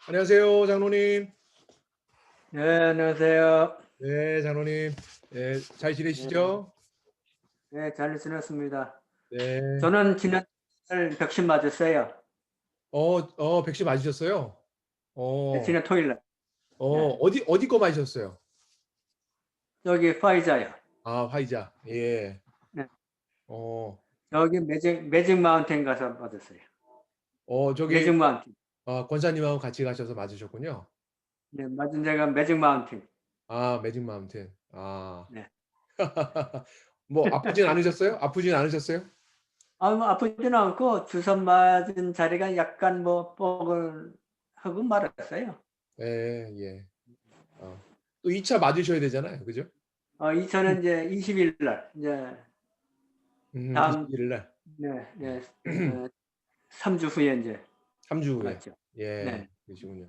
안녕하세요, 장로님. 네, 안녕하세요. 네, 장로님. 네, 잘 지내시죠? 네, 잘 지냈습니다. 네. 저는 지난달 백신 맞았어요. 백신 맞으셨어요? 네, 어, 지난 토요일 날. 네, 어디 거 맞으셨어요? 여기 파이자요. 아, 화이자. 예. 네, 어, 여기 매직 마운틴 가서 맞았어요. 저기, 매직 마운틴. 권사님하고 같이 가셔서 맞으셨군요. 네, 맞은 데가 매직 마운틴. 아, 매직 마운틴. 아. 네. 뭐, 아프진 않으셨어요? 아프진 않으셨어요? 뭐 아프지는 않고 주사 맞은 자리가 약간 뭐 뻐근하고 말았어요. 예, 예. 또 2차 맞으셔야 되잖아요. 그죠? 2차는 이제 20일 날, 이제 다음, 21일 날. 네, 3주 후에 이제 3주 후에. 맞죠. 예, 네. 그러시군요.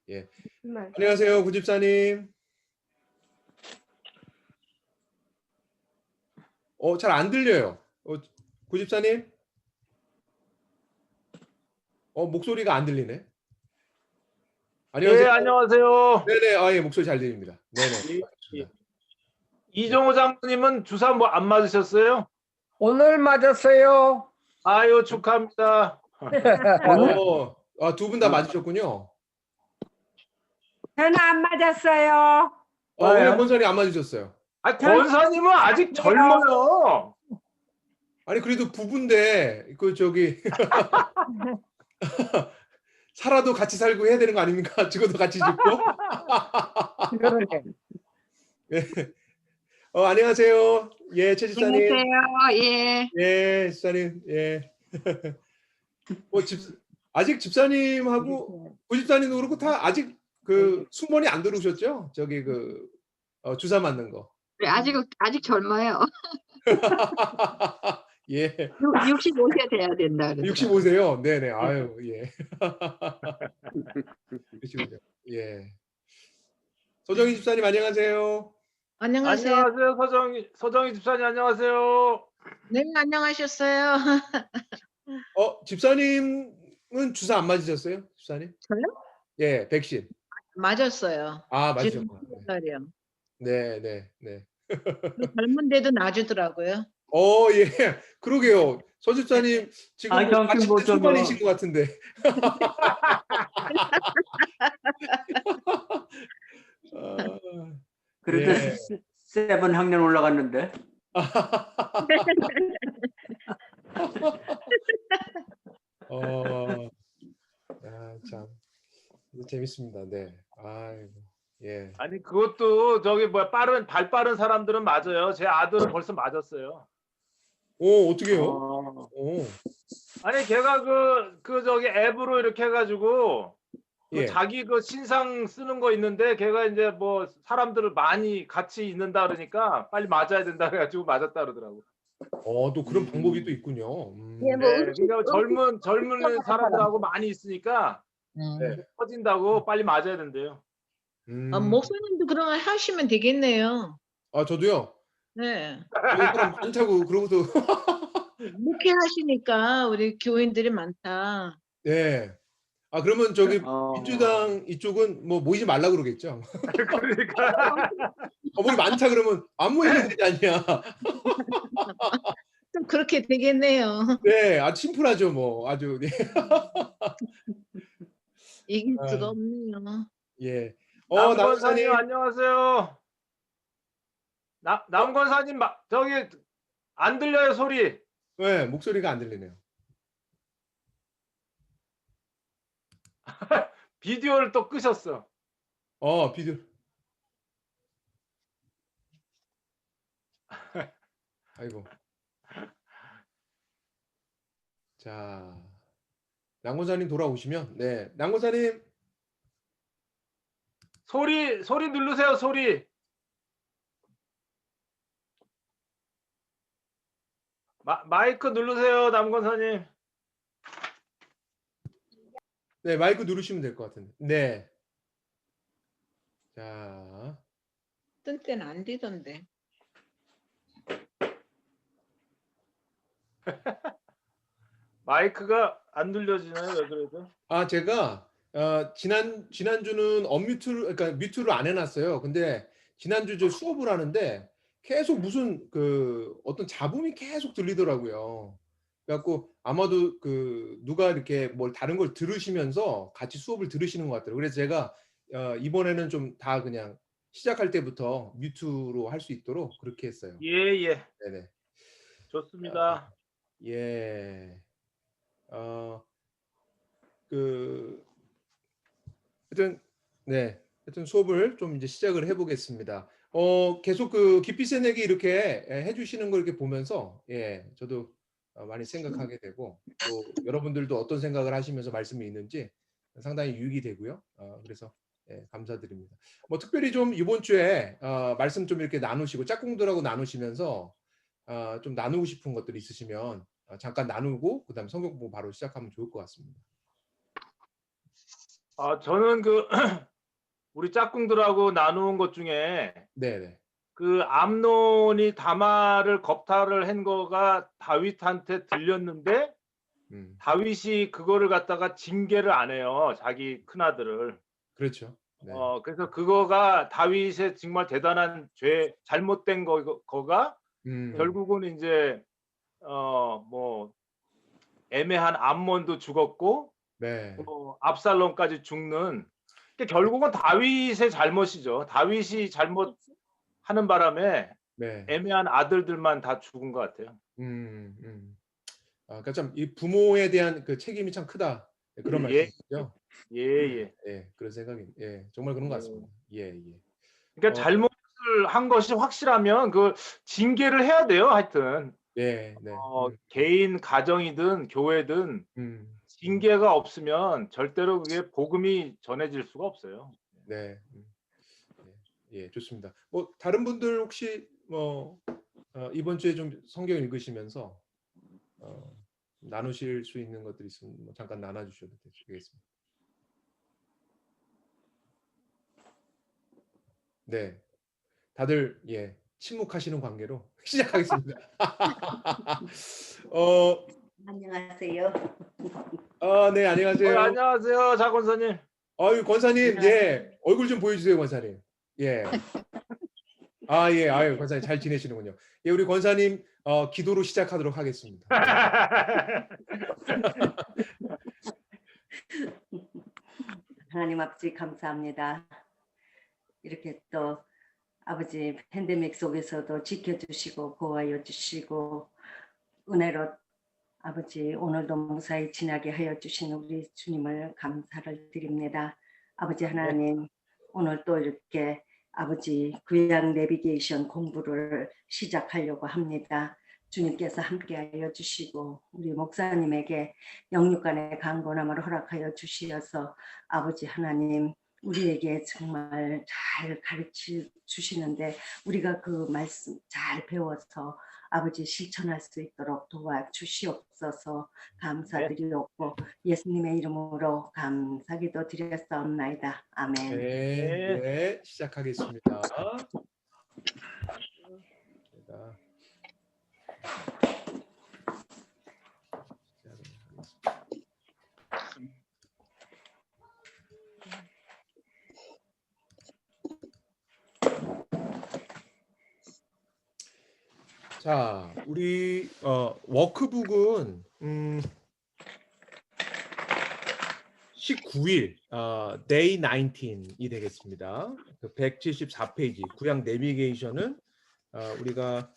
예. 네. 안녕하세요, 구집사님. 잘 안 들려요. 구집사님? 목소리가 안 들리네. 예, 안녕하세요. 안녕하세요. 네네, 예, 목소리 잘 들립니다. 네네, 예, 예. 반갑습니다. 이종호 장로님은 주사 뭐 안 맞으셨어요? 오늘 맞았어요. 아유, 축하합니다. 오늘? 두 분 다 맞으셨군요. 저는 안 맞았어요. 왜 뭐예요? 권사님 안 맞으셨어요? 아, 권사님은 아직 젊어요. 아니, 그래도 부부인데, 살아도 같이 살고 해야 되는 거 아닙니까? 죽어도 같이 죽고. 그러네. 예. 안녕하세요. 예, 최 집사님. 안녕하세요. 예. 예, 집사님. 예. 뭐 아직 집사님하고 구집사님도 그렇고 다 아직 수mon이 안 들어오셨죠? 주사 맞는 거. 네, 아직 젊어요. 예. 65세 돼야 된다 그러더라고요. 65세요. 네네. 아유, 예. 그러시군요. 예. 서정희 집사님 안녕하세요. 안녕하세요. 안녕하세요, 서정희 집사님 안녕하세요. 네, 안녕하셨어요. 집사님은 주사 안 맞으셨어요? 집사님? 저요? 예, 백신. 맞았어요. 아, 지금 맞으셨구나. 네. 살이요. 네, 네, 네. 젊은데도 놔주더라고요. 예. 그러게요. 서 집사님 지금 뭐 경증 40대 보죠, 초반이신 것 같은데. 아, 그래도 예. 세븐 학년 올라갔는데. 참 재밌습니다. 네. 아이고, 예. 아니, 그것도 발 빠른 사람들은 맞아요. 제 아들은 벌써 맞았어요. 어떻게요? 아니, 걔가 앱으로 이렇게 해가지고 예. 자기 신상 쓰는 거 있는데 걔가 이제 뭐 사람들을 많이 같이 있는다 그러니까 빨리 맞아야 된다 그래가지고 맞았다 그러더라고. 또 그런 방법이 또 있군요. 예, 뭐 네, 그러니까 젊은 사람들하고 많이 있으니까 네. 퍼진다고 빨리 맞아야 된대요. 목사님도 그런 걸 하시면 되겠네요. 저도요. 네. 여기 사람 많다고 그러고도. 목회하시니까 우리 교인들이 많다. 네. 그러면 민주당 이쪽은 뭐 모이지 말라 그러겠죠. 그러니까 우리 많다 그러면 안 모이면 되지 않냐. 좀 그렇게 되겠네요. 네, 아주 심플하죠, 뭐. 아주. 네. 이길 수가 없네요. 예. 남권사님 안녕하세요. 남권사님 안 들려요 소리. 네, 목소리가 안 들리네요. 비디오를 또 끄셨어. 비디오. 아이고. 자, 남권사님 돌아오시면, 네, 남권사님. 소리 누르세요, 소리. 마이크 누르세요, 남권사님. 네, 마이크 누르시면 될 것 같은데. 네. 자. 어떤 때는 안 되던데. 마이크가 안 들려지나요, 왜 그래도? 제가 지난주는 언뮤트를 그러니까 뮤트를 안 해놨어요. 근데 지난주 저 수업을 하는데 계속 무슨 그 어떤 잡음이 계속 들리더라고요. 그래갖고 아마도 그 누가 이렇게 뭘 다른 걸 들으시면서 같이 수업을 들으시는 것 같더라고요. 그래서 제가 이번에는 좀 다 그냥 시작할 때부터 뮤트로 할 수 있도록 그렇게 했어요. 예, 예. 네네. 좋습니다. 예. 그 하여튼 네. 하여튼 수업을 좀 이제 시작을 해보겠습니다. 계속 그 깊이 새내기 이렇게 해주시는 걸 이렇게 보면서 저도 많이 생각하게 되고 또 여러분들도 어떤 생각을 하시면서 말씀이 있는지 상당히 유익이 되고요. 그래서 감사드립니다. 뭐 특별히 좀 이번 주에 말씀 좀 이렇게 나누시고 짝꿍들하고 나누시면서 좀 나누고 싶은 것들이 있으시면 잠깐 나누고 그다음 성경 공부 바로 시작하면 좋을 것 같습니다. 저는 그 우리 짝꿍들하고 나누는 것 중에 네네. 그 암논이 다말을 겁탈을 한 거가 다윗한테 들렸는데 다윗이 그거를 갖다가 징계를 안 해요. 자기 큰아들을. 그렇죠. 네. 그래서 그거가 다윗의 정말 대단한 잘못된 거가 결국은 이제 뭐 애매한 암몬도 죽었고 네. 압살롬까지 죽는. 그러니까 결국은 다윗의 잘못이죠. 다윗이 잘못하는 바람에 네. 애매한 아들들만 다 죽은 것 같아요. 그러니까 참 이 부모에 대한 그 책임이 참 크다. 그런 말씀이죠. 예. 그런 생각이 정말 그런 것 같습니다. 예. 그러니까 잘못을 한 것이 확실하면 그 징계를 해야 돼요. 하여튼 네. 개인 가정이든 교회든 징계가 없으면 절대로 그게 복음이 전해질 수가 없어요. 네. 좋습니다. 뭐 다른 분들 혹시 뭐 이번 주에 좀 성경 읽으시면서 나누실 수 있는 것들이 있으면 뭐 잠깐 나눠주셔도 되겠습니다. 네, 다들 침묵하시는 관계로 시작하겠습니다. 안녕하세요. 네, 안녕하세요. 안녕하세요, 자 권사님. 아유, 권사님, 얼굴 좀 보여주세요, 권사님. 아유, 권사님 잘 지내시는군요. 우리 권사님 기도로 시작하도록 하겠습니다. 하나님 아버지 감사합니다. 이렇게 또 아버지 팬데믹 속에서도 지켜주시고 보호하여 주시고 은혜로 아버지 오늘도 무사히 지나게 하여 주신 우리 주님을 감사를 드립니다. 아버지 하나님 오늘 또 이렇게 아버지 구약 내비게이션 공부를 시작하려고 합니다. 주님께서 함께하여 주시고 우리 목사님에게 영육간의 강건함을 허락하여 주시어서 아버지 하나님 우리에게 정말 잘 가르쳐 주시는데 우리가 그 말씀 잘 배워서 아버지 실천할 수 있도록 도와주시옵소서 감사드리옵고 예수님의 이름으로 감사기도 드렸사옵나이다. 아멘. 네, 시작하겠습니다. 자, 우리 워크북은 19일 day 19이 되겠습니다. 174페이지 구약 내비게이션은 우리가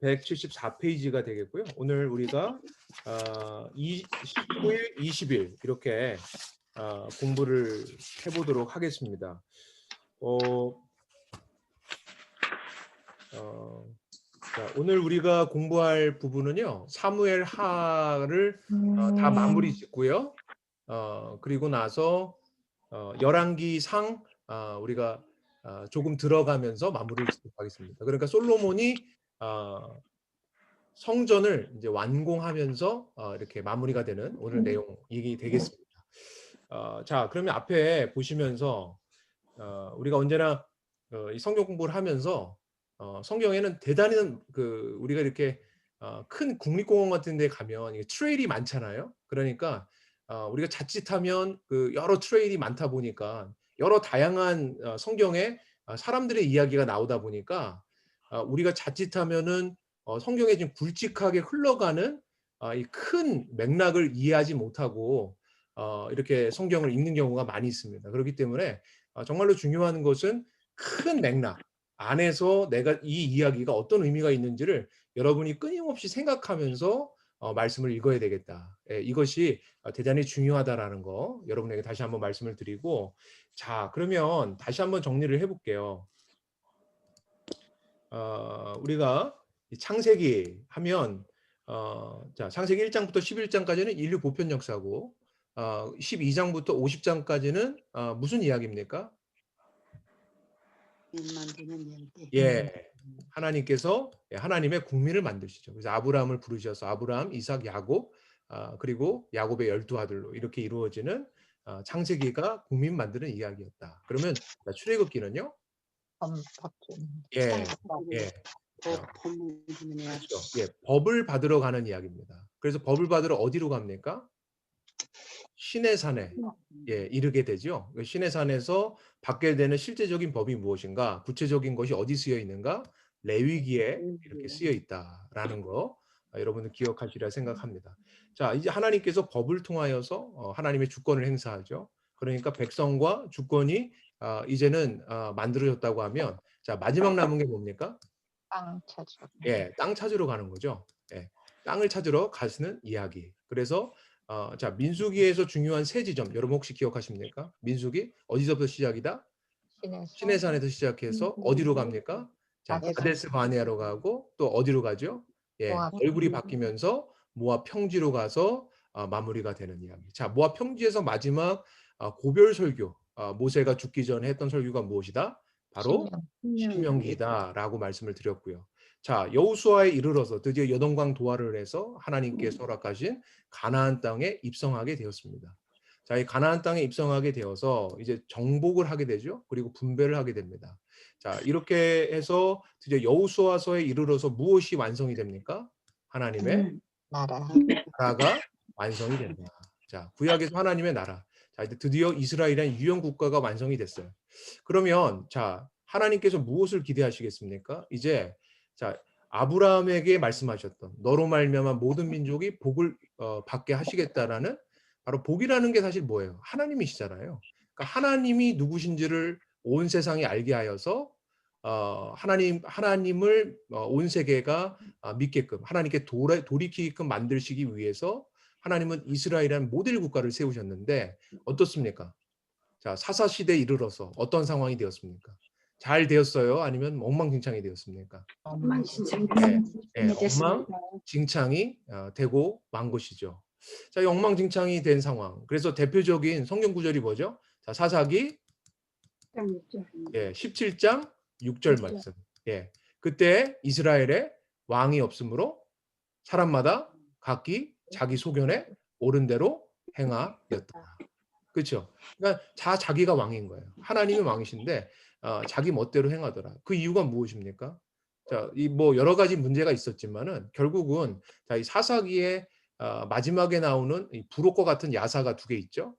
174페이지가 되겠고요. 오늘 우리가 19일, 20일 이렇게 공부를 해보도록 하겠습니다. 자, 오늘 우리가 공부할 부분은요. 사무엘 하를 다 마무리 짓고요. 그리고 나서 열왕기 상 우리가 조금 들어가면서 마무리를 짓도록 하겠습니다. 그러니까 솔로몬이 성전을 이제 완공하면서 이렇게 마무리가 되는 오늘 내용이 되겠습니다. 자, 그러면 앞에 보시면서 우리가 언제나 이 성경 공부를 하면서 성경에는 대단히 우리가 이렇게 큰 국립공원 같은 데 가면 트레일이 많잖아요. 그러니까 우리가 자칫하면 그 여러 트레일이 많다 보니까 여러 다양한 성경에 사람들의 이야기가 나오다 보니까 우리가 자칫하면은 성경에 좀 굵직하게 흘러가는 이 큰 맥락을 이해하지 못하고 이렇게 성경을 읽는 경우가 많이 있습니다. 그렇기 때문에 정말로 중요한 것은 큰 맥락 안에서 내가 이 이야기가 어떤 의미가 있는지를 여러분이 끊임없이 생각하면서 말씀을 읽어야 되겠다. 예, 이것이 대단히 중요하다라는 거 여러분에게 다시 한번 말씀을 드리고, 자 그러면 다시 한번 정리를 해볼게요. 우리가 이 창세기 하면 자 창세기 1장부터 11장까지는 인류 보편 역사고 12장부터 50장까지는 무슨 이야기입니까? 예, 하나님께서 하나님의 국민을 만드시죠. 그래서 아브라함을 부르셔서 아브라함, 이삭, 야곱 그리고 야곱의 12아들로 이렇게 이루어지는 창세기가 국민 만드는 이야기였다. 그러면 출애굽기는요? 예, 예. 그렇죠. 예, 법을 받으러 가는 이야기입니다. 그래서 법을 받으러 어디로 갑니까? 신의 산에 이르게 되죠. 신의 산에서 받게 되는 실제적인 법이 무엇인가? 구체적인 것이 어디 쓰여 있는가? 레위기에 이렇게 쓰여 있다라는 거 여러분들 기억하시리라 생각합니다. 자, 이제 하나님께서 법을 통하여서 하나님의 주권을 행사하죠. 그러니까 백성과 주권이 이제는 만들어졌다고 하면 자 마지막 남은 게 뭡니까? 땅 찾으러. 예, 땅 찾으러 가는 거죠. 예, 땅을 찾으러 가시는 이야기. 그래서 자 민수기에서 중요한 세 지점 여러분 혹시 기억하십니까? 민수기 어디서부터 시작이다? 시내산에서 시작해서 어디로 갑니까? 자 가데스 바네아로 가고 또 어디로 가죠? 예, 얼굴이 바뀌면서 모압 평지로 가서 마무리가 되는 이야기. 자 모압 평지에서 마지막 고별 설교 모세가 죽기 전에 했던 설교가 무엇이다? 바로 신명기다라고 말씀을 드렸고요. 자 여호수아에 이르러서 드디어 여동강 도하를 해서 하나님께서 허락하신 가나안 땅에 입성하게 되었습니다. 자, 이 가나안 땅에 입성하게 되어서 이제 정복을 하게 되죠. 그리고 분배를 하게 됩니다. 자, 이렇게 해서 드디어 여호수아서에 이르러서 무엇이 완성이 됩니까? 하나님의 나라가 완성이 된다. 자, 구약에서 하나님의 나라. 자, 이제 드디어 이스라엘이라는 유형 국가가 완성이 됐어요. 그러면 자, 하나님께서 무엇을 기대하시겠습니까? 이제 자, 아브라함에게 말씀하셨던 너로 말미암아 모든 민족이 복을 받게 하시겠다라는 바로 복이라는 게 사실 뭐예요? 하나님이시잖아요. 그러니까 하나님이 누구신지를 온 세상이 알게 하여서 하나님을 온 세계가 믿게끔 하나님께 돌이키게끔 만드시기 위해서 하나님은 이스라엘이라는 모델 국가를 세우셨는데 어떻습니까? 자, 사사 시대에 이르러서 어떤 상황이 되었습니까? 잘 되었어요? 아니면 엉망진창이 되었습니까? 엉망진창이 되고 만 것이죠. 자, 이 엉망진창이 된 상황. 그래서 대표적인 성경 구절이 뭐죠? 자, 사사기 17장 6절 말씀. 예. 그때 이스라엘에 왕이 없으므로 사람마다 각기 자기 소견에 옳은 대로 행하였다. 그렇죠? 그러니까 자기가 왕인 거예요. 하나님이 왕이신데 자기 멋대로 행하더라. 그 이유가 무엇입니까? 자, 이 뭐 여러 가지 문제가 있었지만은 결국은 자, 이 사사기에 마지막에 나오는 이 불옷과 같은 야사가 두 개 있죠.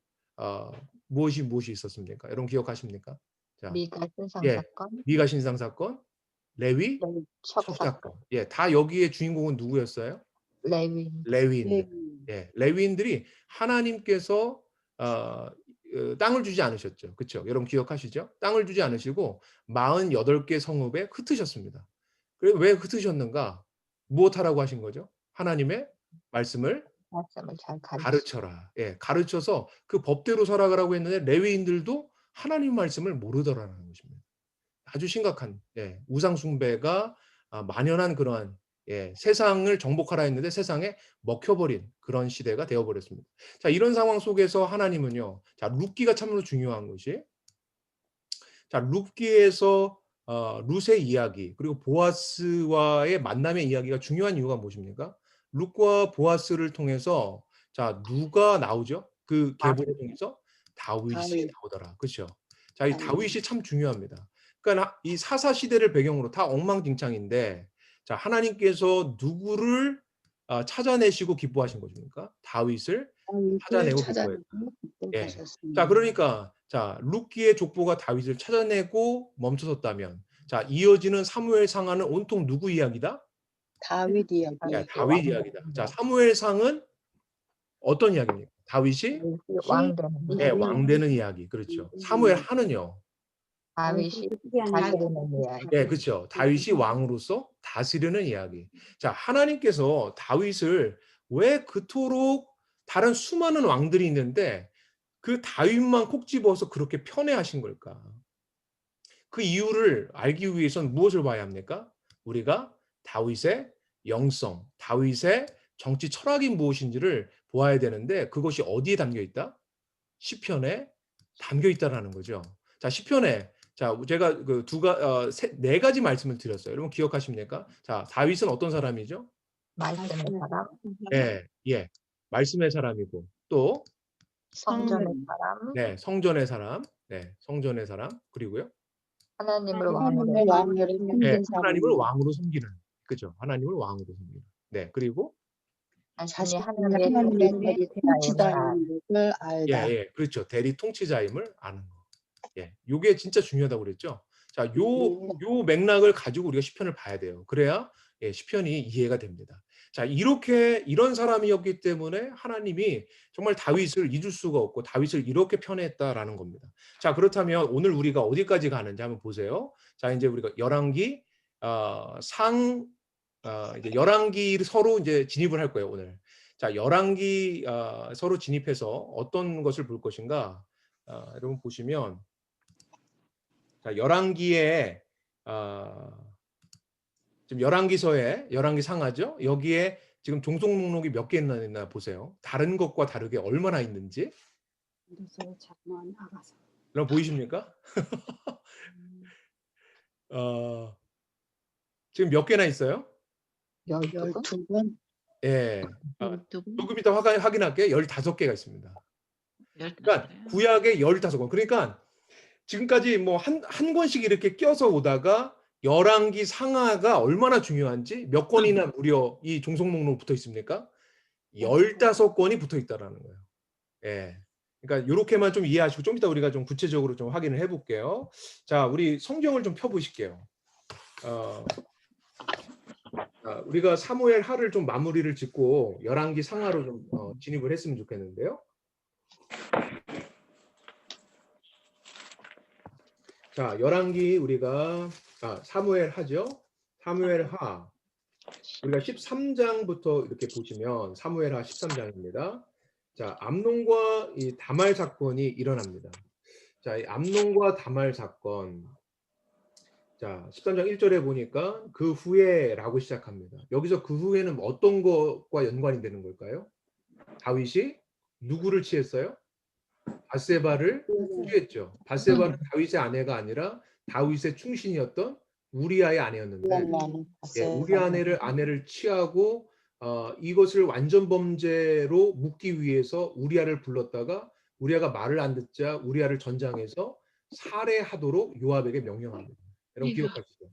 무엇이 있었습니까? 여러분 기억하십니까? 자, 미가 신상 사건, 미가 신상 사건, 레위 첩사건. 예, 다 여기에 주인공은 누구였어요? 레위인들. 예, 레위인들이 하나님께서 땅을 주지 않으셨죠. 그렇죠? 여러분 기억하시죠? 땅을 주지 않으시고 48개 성읍에 흩으셨습니다. 그래서 왜 흩으셨는가? 무엇하라고 하신 거죠? 하나님의 말씀을 잘 가르쳐라. 예, 가르쳐서 그 법대로 살아가라고 했는데 레위인들도 하나님 말씀을 모르더라는 것입니다. 아주 심각한 우상 숭배가 만연한 그러한 세상을 정복하라 했는데 세상에 먹혀버린 그런 시대가 되어버렸습니다. 자, 이런 상황 속에서 하나님은요. 자, 룻기가 참으로 중요한 것이 자, 룻기에서 룻의 이야기 그리고 보아스와의 만남의 이야기가 중요한 이유가 무엇입니까? 룻과 보아스를 통해서 자, 누가 나오죠? 그 계보를 통해서 다윗이 나오더라. 그렇죠? 자, 이 다윗이 참 중요합니다. 그러니까 이 사사 시대를 배경으로 다 엉망진창인데 자, 하나님께서 누구를 찾아내시고 기뻐하신 것입니까? 다윗을 찾아내고 기뻐했다. 예. 자, 그러니까 자, 룻기의 족보가 다윗을 찾아내고 멈춰섰다면, 자, 이어지는 사무엘상하는 온통 누구 이야기다? 다윗 이야기. 야, 다윗 이야기다. 자, 사무엘상은 어떤 이야기입니까? 다윗이 왕 되는 예, 왕 되는 이야기. 그렇죠. 사무엘 하는요. 다윗이 다스리는 이야기. 예, 그렇죠. 다윗이 왕으로서 다스리는 이야기. 자, 하나님께서 다윗을 왜 그토록 다른 수많은 왕들이 있는데 그 다윗만 콕 집어서 그렇게 편애하신 걸까? 그 이유를 알기 위해서는 무엇을 봐야 합니까? 우리가 다윗의 영성, 다윗의 정치 철학이 무엇인지를 보아야 되는데 그것이 어디에 담겨 있다? 시편에 담겨 있다라는 거죠. 자, 시편에 자, 제가 네 가지 말씀을 드렸어요. 여러분 기억하십니까? 자, 다윗은 어떤 사람이죠? 말씀의 사람, 예, 예. 말씀의 사람이고 또 성전의 사람, 네, 성전의 사람. 네, 성전의 사람. 그리고요. 하나님을 왕으로 네, 하나님을 왕으로 섬기는. 그죠? 하나님을 왕으로 섬기는. 네, 그리고 자신이 하나님의 통치자임을 예, 예. 그렇죠. 대리 통치자임을 아는 거. 예. 요게 진짜 중요하다고 그랬죠. 자, 요 맥락을 가지고 우리가 시편을 봐야 돼요. 그래야 예, 시편이 이해가 됩니다. 자, 이런 사람이었기 때문에 하나님이 정말 다윗을 잊을 수가 없고 다윗을 이렇게 편애했다라는 겁니다. 자, 그렇다면 오늘 우리가 어디까지 가는지 한번 보세요. 자, 이제 우리가 열왕기 이제 열왕기 서로 이제 진입을 할 거예요, 오늘. 자, 열왕기 서로 진입해서 어떤 것을 볼 것인가? 여러분 보시면 자, 열왕기에 지금 열왕기서에 열왕기 상하죠. 여기에 지금 종속 목록이 몇 개 있나 보세요. 다른 것과 다르게 얼마나 있는지. 여러분 보이십니까? 지금 몇 개나 있어요? 12번. 예. 12번. 조금 이따 확인할게요. 15개가 있습니다. 그러니까 구약에 15권. 그러니까 지금까지 뭐 한 권씩 이렇게 껴서 오다가 열왕기 상하가 얼마나 중요한지 몇 권이나 무려 이 종속 목록 붙어 있습니까? 15권이 붙어 있다라는 거예요. 예. 그러니까 이렇게만 좀 이해하시고 좀 이따 우리가 좀 구체적으로 좀 확인을 해 볼게요. 자, 우리 성경을 좀 펴 보실게요. 우리가 사무엘 하를 좀 마무리를 짓고 열왕기 상하로 좀 진입을 했으면 좋겠는데요. 자, 열왕기 우리가 사무엘 하죠. 사무엘 하 우리가 13장부터 이렇게 보시면 사무엘 하 13장입니다. 자, 암논과 이 다말 사건이 일어납니다. 자, 이 암논과 다말 사건. 자, 13장 1절에 보니까 그 후에라고 시작합니다. 여기서 그 후에는 어떤 것과 연관이 되는 걸까요? 다윗이 누구를 취했어요? 밧세바를 취했죠. 밧세바는 다윗의 아내가 아니라 다윗의 충신이었던 우리아의 아내였는데 예, 우리 아내를 취하고 이것을 완전 범죄로 묻기 위해서 우리아를 불렀다가 우리아가 말을 안 듣자 우리아를 전장에서 살해하도록 요압에게 명령합니다. 여러분 기억하시죠?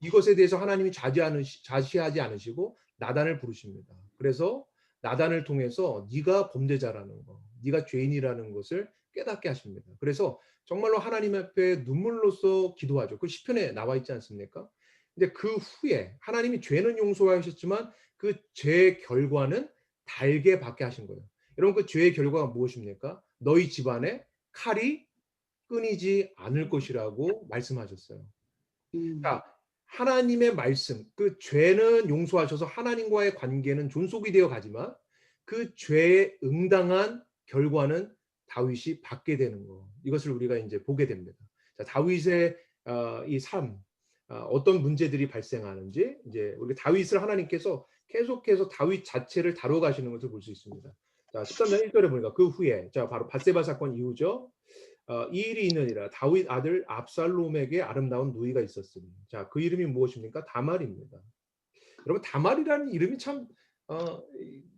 이것에 대해서 하나님이 자시하지 않으시고 나단을 부르십니다. 그래서 나단을 통해서 네가 범죄자라는 거, 네가 죄인이라는 것을 깨닫게 하십니다. 그래서 정말로 하나님 앞에 눈물로써 기도하죠. 그 시편에 나와 있지 않습니까? 근데 그 후에 하나님이 죄는 용서하셨지만 그 죄의 결과는 달게 받게 하신 거예요. 여러분 그 죄의 결과가 무엇입니까? 너희 집안에 칼이 끊이지 않을 것이라고 말씀하셨어요. 자, 하나님의 말씀, 그 죄는 용서하셔서 하나님과의 관계는 존속이 되어 가지만 그 죄에 응당한 결과는 다윗이 받게 되는 거. 이것을 우리가 이제 보게 됩니다. 자, 다윗의 이 삶, 어떤 문제들이 발생하는지 이제 우리 다윗을 하나님께서 계속해서 다윗 자체를 다뤄가시는 것을 볼 수 있습니다. 자, 13장 1절에 보니까 그 후에 자 바로 밧세바 사건 이후죠. 이 일이 있느니라 다윗 아들 압살롬에게 아름다운 누이가 있었으니 자, 그 이름이 무엇입니까? 다말입니다. 여러분 다말이라는 이름이 참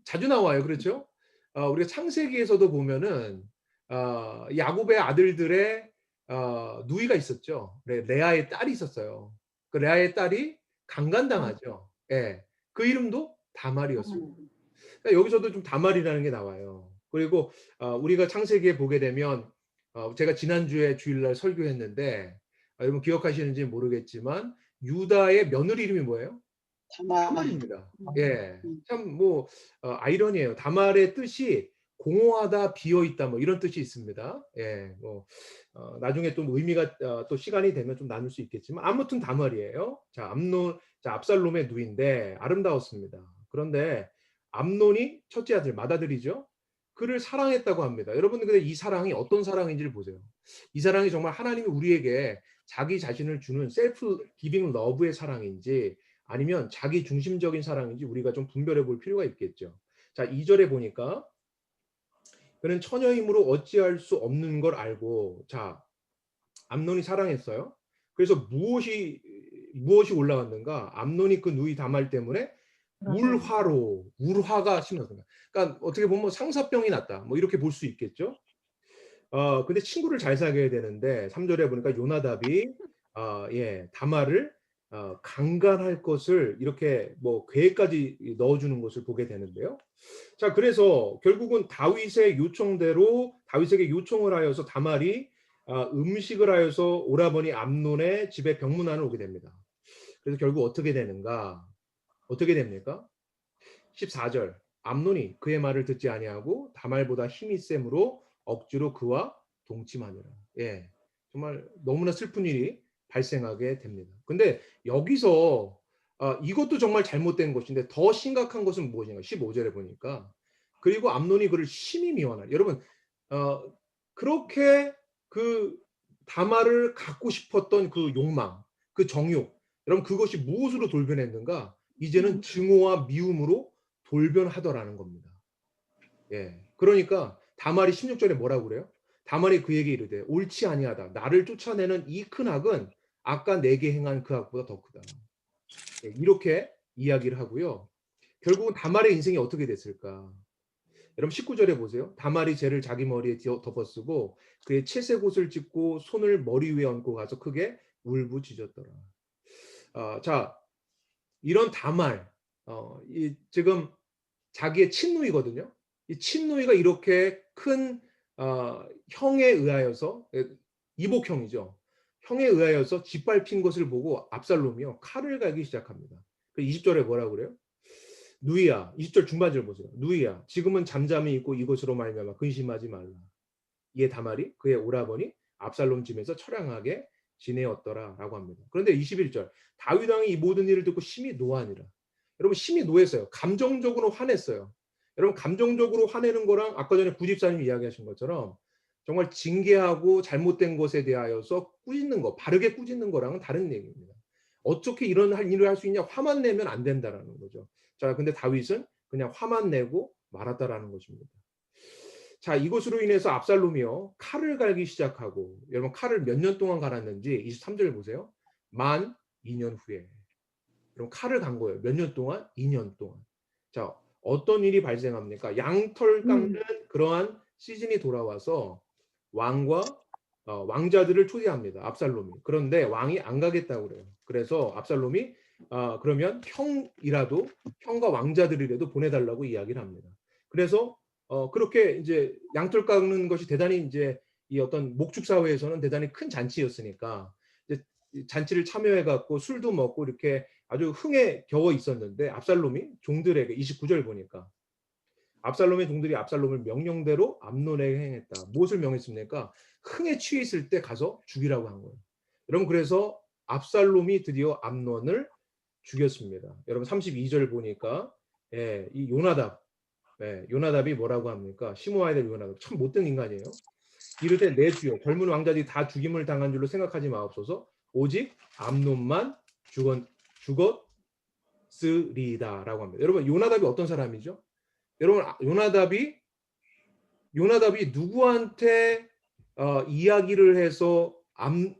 자주 나와요. 그렇죠? 우리가 창세기에서도 보면은 야곱의 아들들의 누이가 있었죠. 레아의 딸이 있었어요. 그 레아의 딸이 강간당하죠. 예, 그 이름도 다말이었습니다. 그러니까 여기서도 좀 다말이라는 게 나와요. 그리고 우리가 창세기에 보게 되면 제가 지난주에 주일날 설교했는데 여러분 기억하시는지 모르겠지만 유다의 며느리 이름이 뭐예요? 다말입니다. 예, 참 뭐 아이러니해요. 다말의 뜻이 공허하다, 비어 있다, 뭐 이런 뜻이 있습니다. 예, 뭐 나중에 또 의미가 또 시간이 되면 좀 나눌 수 있겠지만 아무튼 다말이에요. 자, 압살롬의 누인데 아름다웠습니다. 그런데 암논이 첫째 아들, 맏아들이죠. 그를 사랑했다고 합니다. 여러분 근데 이 사랑이 어떤 사랑인지를 보세요. 이 사랑이 정말 하나님이 우리에게 자기 자신을 주는 셀프 기빙 러브의 사랑인지 아니면 자기 중심적인 사랑인지 우리가 좀 분별해 볼 필요가 있겠죠. 자, 2절에 보니까 그는 처녀임으로 어찌할 수 없는 걸 알고, 자, 암논이 사랑했어요. 그래서 무엇이 올라왔는가? 암논이 그 누이 다말 때문에 울화가 심해졌습니다. 그러니까 어떻게 보면 상사병이 났다. 뭐 이렇게 볼 수 있겠죠. 근데 친구를 잘 사귀어야 되는데 3절에 보니까 요나답이 다말을 강간할 것을 이렇게 뭐 계획까지 넣어주는 것을 보게 되는데요. 자, 그래서 결국은 다윗의 요청대로 다윗에게 요청을 하여서 다말이 음식을 하여서 오라버니 암논의 집에 병문안을 오게 됩니다. 그래서 결국 어떻게 되는가? 어떻게 됩니까? 14절 암논이 그의 말을 듣지 아니하고 다말보다 힘이 셈으로 억지로 그와 동침하니라. 예, 정말 너무나 슬픈 일이 발생하게 됩니다. 근데 여기서 이것도 정말 잘못된 것인데 더 심각한 것은 무엇인가? 15절에 보니까 그리고 암논이 그를 심히 미워하나. 여러분 그렇게 그 다말을 갖고 싶었던 그 욕망, 그 정욕, 여러분 그것이 무엇으로 돌변했는가? 이제는 증오와 미움으로 돌변하더라는 겁니다. 예, 그러니까 다말이 16절에 뭐라고 그래요? 다말이 그에게 이르되 옳지 아니하다. 나를 쫓아내는 이 큰 악은 아까 내게 행한 그 악보다 더 크다. 예, 이렇게 이야기를 하고요. 결국은 다말의 인생이 어떻게 됐을까? 여러분 19절에 보세요. 다말이 죄를 자기 머리에 덮어쓰고 그의 채색 옷을 찢고 손을 머리 위에 얹고 가서 크게 울부짖었더라. 자, 이런 다말 지금 자기의 친누이거든요. 이 친누이가 이렇게 큰 형에 의하여서 이복형이죠. 형에 의하여서 짓밟힌 것을 보고 압살롬이요 칼을 갈기 시작합니다. 20절에 뭐라고 그래요? 누이야, 20절 중반절 보세요. 누이야, 지금은 잠잠히 있고 이것으로 말미암아 근심하지 말라. 이에 다말이 그의 오라버니 압살롬 집에서 처량하게 지내었더라라고 합니다. 그런데 21절 다윗 왕이 이 모든 일을 듣고 심히 노하니라. 여러분 심히 노했어요. 감정적으로 화냈어요. 여러분 감정적으로 화내는 거랑 아까 전에 구집사님이 이야기하신 것처럼 정말 징계하고 잘못된 것에 대하여서 꾸짖는 거, 바르게 꾸짖는 거랑은 다른 얘기입니다. 어떻게 이런 일을 할 수 있냐? 화만 내면 안 된다라는 거죠. 자, 근데 다윗은 그냥 화만 내고 말았다라는 것입니다. 자, 이것으로 인해서 압살롬이요 칼을 갈기 시작하고, 여러분 칼을 몇 년 동안 갈았는지 23절 보세요. 만 2년 후에 여러분 칼을 간 거예요. 몇 년 동안? 2년 동안. 자, 어떤 일이 발생합니까? 양털 깎는 그러한 시즌이 돌아와서 왕과 왕자들을 초대합니다. 압살롬이. 그런데 왕이 안 가겠다고 그래요. 그래서 압살롬이 그러면 형과 왕자들이라도 보내달라고 이야기를 합니다. 그래서 그렇게 이제 양털 깎는 것이 대단히 이제 이 어떤 목축 사회에서는 대단히 큰 잔치였으니까 이제 잔치를 참여해 갖고 술도 먹고 이렇게 아주 흥에 겨워 있었는데 압살롬이 종들에게 29절 보니까 압살롬의 종들이 압살롬을 명령대로 암논에게 행했다. 무엇을 명했습니까? 흥에 취해 있을 때 가서 죽이라고 한 거예요. 여러분 그래서 압살롬이 드디어 암논을 죽였습니다. 여러분 32절 보니까 이 요나답이 뭐라고 합니까? 심어야 될 요나답. 참 못된 인간이에요. 이르되 내 주여 젊은 왕자들이 다 죽임을 당한 줄로 생각하지 마옵소서. 오직 암논만 죽었으리다라고 합니다. 여러분 요나답이 어떤 사람이죠? 여러분 요나답이 누구한테 이야기를 해서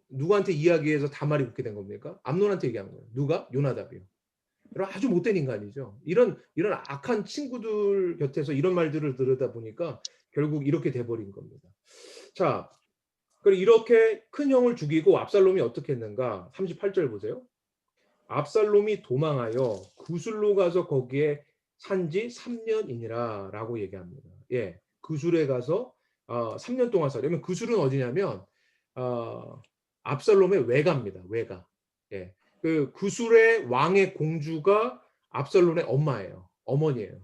누구한테 이야기해서 다말이 붙게 된 겁니까? 암논한테 얘기한 거예요. 누가? 요나답이요. 여러분 아주 못된 인간이죠. 이런 악한 친구들 곁에서 이런 말들을 들으다 보니까 결국 이렇게 돼버린 겁니다. 자, 그리고 이렇게 큰 형을 죽이고 압살롬이 어떻게 했는가? 38절 보세요. 압살롬이 도망하여 구슬로 가서 거기에 산지 3년이니라 라고 얘기합니다. 예, 그술에 가서 3년 동안 살려면 그술은 어디냐면 압살롬의 외가입니다. 외가. 예. 그 그술의 왕의 공주가 압살롬의 엄마예요. 어머니예요.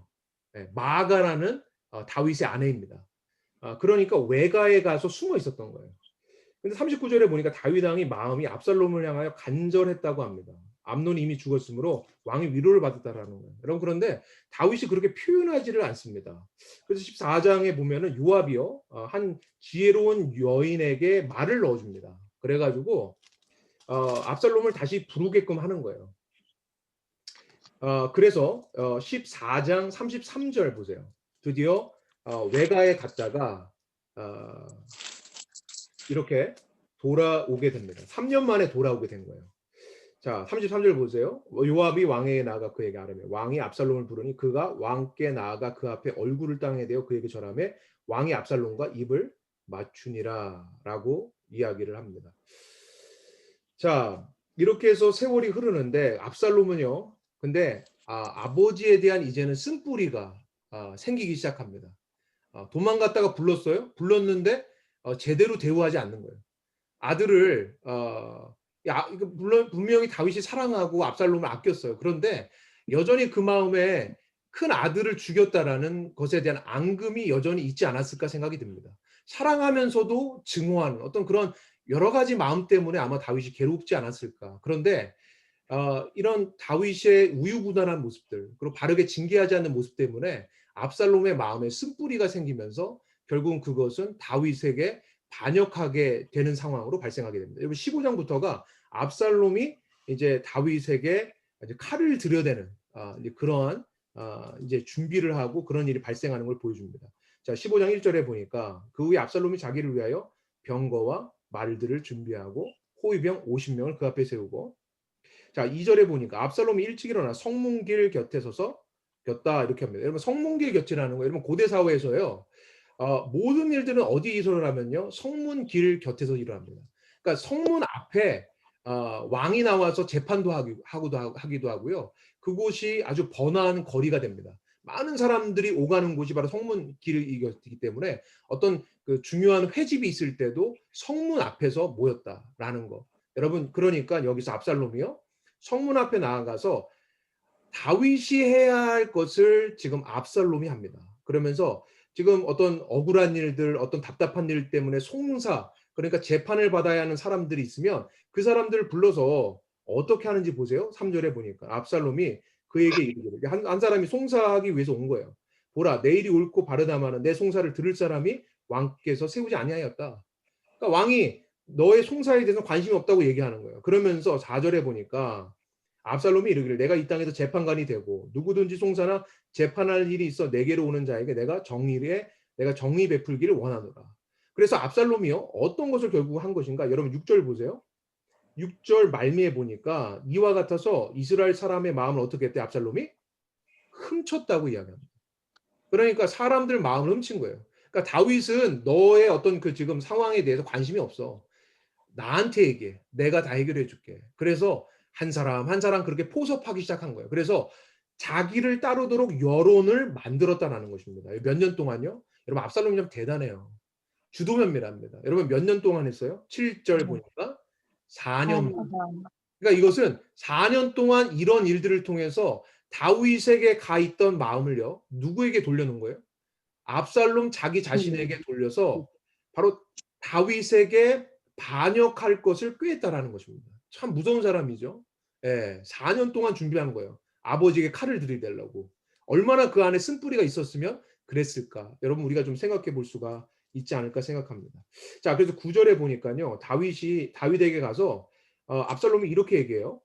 예. 마아가라는 다윗의 아내입니다. 그러니까 외가에 가서 숨어 있었던 거예요. 근데 39절에 보니까 다윗 왕이 마음이 압살롬을 향하여 간절했다고 합니다. 암논이 이미 죽었으므로 왕이 위로를 받았다라는 거예요. 여러분 그런데 다윗이 그렇게 표현하지를 않습니다. 그래서 14장에 보면은 요압이요 한 지혜로운 여인에게 말을 넣어줍니다. 그래가지고 압살롬을 다시 부르게끔 하는 거예요. 그래서 14장 33절 보세요. 드디어 외가에 갔다가 이렇게 돌아오게 됩니다. 3년 만에 돌아오게 된 거예요. 자, 33절 보세요. 요압이 왕에게 나아가 그에게 아뢰매 왕이 압살롬을 부르니 그가 왕께 나아가 그 앞에 얼굴을 땅에 대어 그에게 절하매 왕이 압살롬과 입을 맞추니라 라고 이야기를 합니다. 자, 이렇게 해서 세월이 흐르는데 압살롬은요. 근데 아버지에 대한 이제는 쓴뿌리가 생기기 시작합니다. 도망갔다가 불렀어요. 불렀는데 제대로 대우하지 않는 거예요. 아들을 물론 분명히 다윗이 사랑하고 압살롬을 아꼈어요. 그런데 여전히 그 마음에 큰 아들을 죽였다라는 것에 대한 앙금이 여전히 있지 않았을까 생각이 듭니다. 사랑하면서도 증오하는 어떤 그런 여러 가지 마음 때문에 아마 다윗이 괴롭지 않았을까. 그런데 이런 다윗의 우유부단한 모습들 그리고 바르게 징계하지 않는 모습 때문에 압살롬의 마음에 쓴뿌리가 생기면서 결국은 그것은 다윗에게 반역하게 되는 상황으로 발생하게 됩니다. 여러분 15장부터가 압살롬이 이제 다윗에게 이제 칼을 들여대는 이제 그러한 이제 준비를 하고 그런 일이 발생하는 걸 보여줍니다. 자, 15장 1절에 보니까 그 후에 압살롬이 자기를 위하여 병거와 말들을 준비하고 호위병 50명을 그 앞에 세우고 자, 2절에 보니까 압살롬이 일찍 일어나 성문길 곁에 서서 겼다 이렇게 합니다. 여러분 성문길 곁이라는 거 여러분 고대 사회에서요. 모든 일들은 어디서 일어나면요 성문 길 곁에서 일어납니다. 그러니까 성문 앞에 왕이 나와서 재판도 하기도 하고요. 그곳이 아주 번화한 거리가 됩니다. 많은 사람들이 오가는 곳이 바로 성문 길이기 때문에 어떤 그 중요한 회집이 있을 때도 성문 앞에서 모였다라는 거. 여러분 그러니까 여기서 압살롬이요 성문 앞에 나아가서 다윗이 해야 할 것을 지금 압살롬이 합니다. 그러면서 지금 어떤 억울한 일들, 어떤 답답한 일 때문에 송사, 그러니까 재판을 받아야 하는 사람들이 있으면 그 사람들을 불러서 어떻게 하는지 보세요. 3절에 보니까 압살롬이 그에게 이르기를 한 사람이 송사하기 위해서 온 거예요. 보라, 내일이 옳고 바르다마는 내 송사를 들을 사람이 왕께서 세우지 아니하였다. 그러니까 왕이 너의 송사에 대해서 관심이 없다고 얘기하는 거예요. 그러면서 4절에 보니까 압살롬이 이르기를 내가 이 땅에서 재판관이 되고 누구든지 송사나 재판할 일이 있어 내게로 오는 자에게 내가 정의 베풀기를 원하노라. 그래서 압살롬이요 어떤 것을 결국 한 것인가? 여러분 6절 보세요. 6절 말미에 보니까 이와 같아서 이스라엘 사람의 마음을 어떻게 했대? 압살롬이 훔쳤다고 이야기합니다. 그러니까 사람들 마음을 훔친 거예요. 그러니까 다윗은 너의 어떤 그 지금 상황에 대해서 관심이 없어. 나한테 얘기해. 내가 다 해결해 줄게. 그래서 한 사람 한 사람 그렇게 포섭하기 시작한 거예요. 그래서 자기를 따르도록 여론을 만들었다는 것입니다. 몇 년 동안요. 여러분 압살롬이 좀 대단해요. 주도면밀합니다. 여러분 몇 년 동안 했어요? 7절 보니까 4년. 그러니까 이것은 4년 동안 이런 일들을 통해서 다윗에게 가 있던 마음을요. 누구에게 돌려놓은 거예요? 압살롬 자기 자신에게 돌려서 바로 다윗에게 반역할 것을 꾀했다라는 것입니다. 참 무서운 사람이죠. 예, 4년 동안 준비한 거예요. 아버지에게 칼을 들이대려고. 얼마나 그 안에 쓴뿌리가 있었으면 그랬을까. 여러분 우리가 좀 생각해 볼 수가 있지 않을까 생각합니다. 자, 그래서 9절에 보니까요. 다윗에게 가서 압살롬이 이렇게 얘기해요.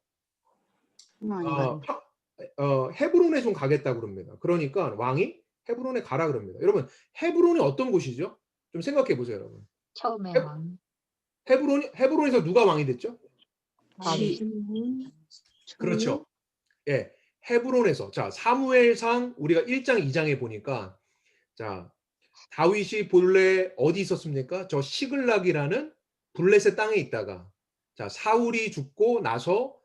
헤브론에 좀 가겠다 그럽니다. 그러니까 왕이 헤브론에 가라 그럽니다. 여러분 헤브론이 어떤 곳이죠? 좀 생각해 보세요, 여러분. 처음에 왕. 헤브론에서 누가 왕이 됐죠? 다윗. 그렇죠. 예, 헤브론에서 자 사무엘상 우리가 1장 2장에 보니까 자 다윗이 본래 어디 있었습니까? 저 시글락이라는 블레셋 땅에 있다가 자 사울이 죽고 나서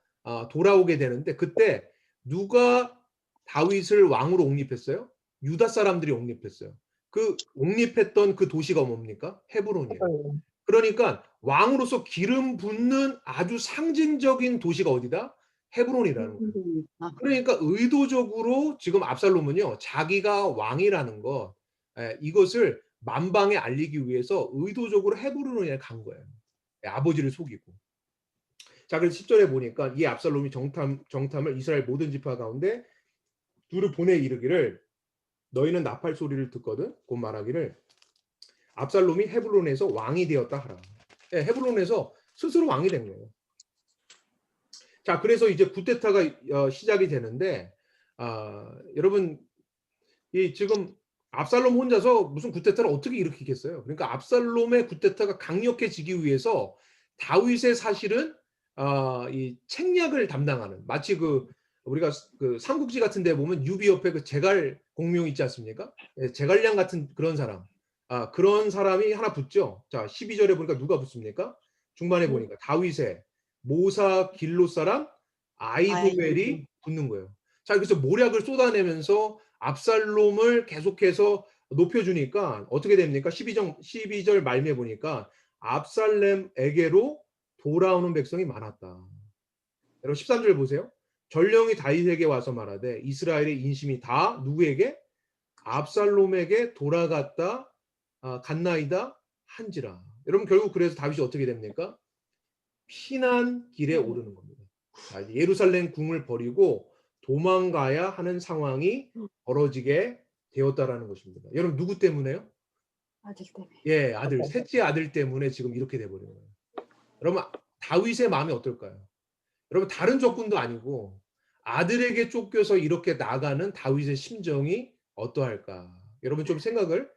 돌아오게 되는데 그때 누가 다윗을 왕으로 옹립했어요? 유다 사람들이 옹립했어요. 그 옹립했던 그 도시가 뭡니까? 헤브론이에요. 그러니까 왕으로서 기름 붓는 아주 상징적인 도시가 어디다? 헤브론이라는 거예요. 아, 그러니까 의도적으로 지금 압살롬은요, 자기가 왕이라는 것, 이것을 만방에 알리기 위해서 의도적으로 헤브론에 간 거예요. 아버지를 속이고. 자, 그래서 10절에 보니까 이 압살롬이 정탐을 이스라엘 모든 지파 가운데 두루 보내 이르기를 너희는 나팔 소리를 듣거든 곧 말하기를 압살롬이 헤브론에서 왕이 되었다 하라. 헤브론에서 스스로 왕이 된 거예요. 자, 그래서 이제 쿠데타가 시작이 되는데 여러분 이 지금 압살롬 혼자서 무슨 쿠데타를 어떻게 일으키겠어요? 그러니까 압살롬의 쿠데타가 강력해지기 위해서 다윗의 사실은 이 책략을 담당하는 마치 우리가 그 삼국지 같은 데 보면 유비 옆에 그 제갈 공명 있지 않습니까? 제갈량 같은 그런 사람. 그런 사람이 하나 붙죠. 자, 12절에 보니까 누가 붙습니까? 중반에 보니까 다윗의 모사 길롯 사람 아이도벨이 붙는 거예요. 자, 그래서 모략을 쏟아내면서 압살롬을 계속해서 높여주니까 어떻게 됩니까? 12절 말미에 보니까 압살렘에게로 돌아오는 백성이 많았다. 여러분 13절 보세요. 전령이 다윗에게 와서 말하되 이스라엘의 인심이 다 누구에게? 압살롬에게 돌아갔다 갔나이다 한지라. 여러분 결국 그래서 다윗이 어떻게 됩니까? 피난 길에 오르는 겁니다. 자, 예루살렘 궁을 버리고 도망가야 하는 상황이 벌어지게 되었다라는 것입니다. 여러분 누구 때문에요? 아들 때문에. 예, 아들, 셋째 아들 때문에 지금 이렇게 돼버린 거예요. 여러분 다윗의 마음이 어떨까요? 여러분 다른 조건도 아니고 아들에게 쫓겨서 이렇게 나가는 다윗의 심정이 어떠할까? 여러분 좀 생각을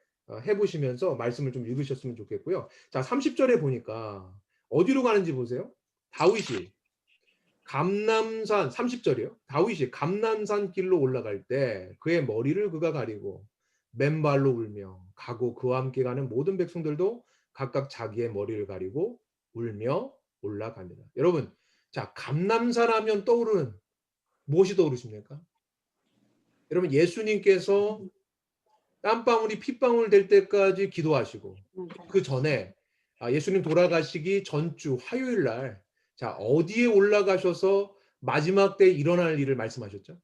해보시면서 말씀을 좀 읽으셨으면 좋겠고요. 자, 30절에 보니까 어디로 가는지 보세요. 다윗이 감람산 30절이요. 다윗이 감람산 길로 올라갈 때 그의 머리를 그가 가리고 맨발로 울며 가고 그와 함께 가는 모든 백성들도 각각 자기의 머리를 가리고 울며 올라갑니다. 여러분, 자, 감람산 하면 떠오르는 무엇이 떠오르십니까? 여러분 예수님께서 땀방울이 핏방울 될 때까지 기도하시고 그 전에 예수님 돌아가시기 전주 화요일 날 자, 어디에 올라가셔서 마지막 때 일어날 일을 말씀하셨죠?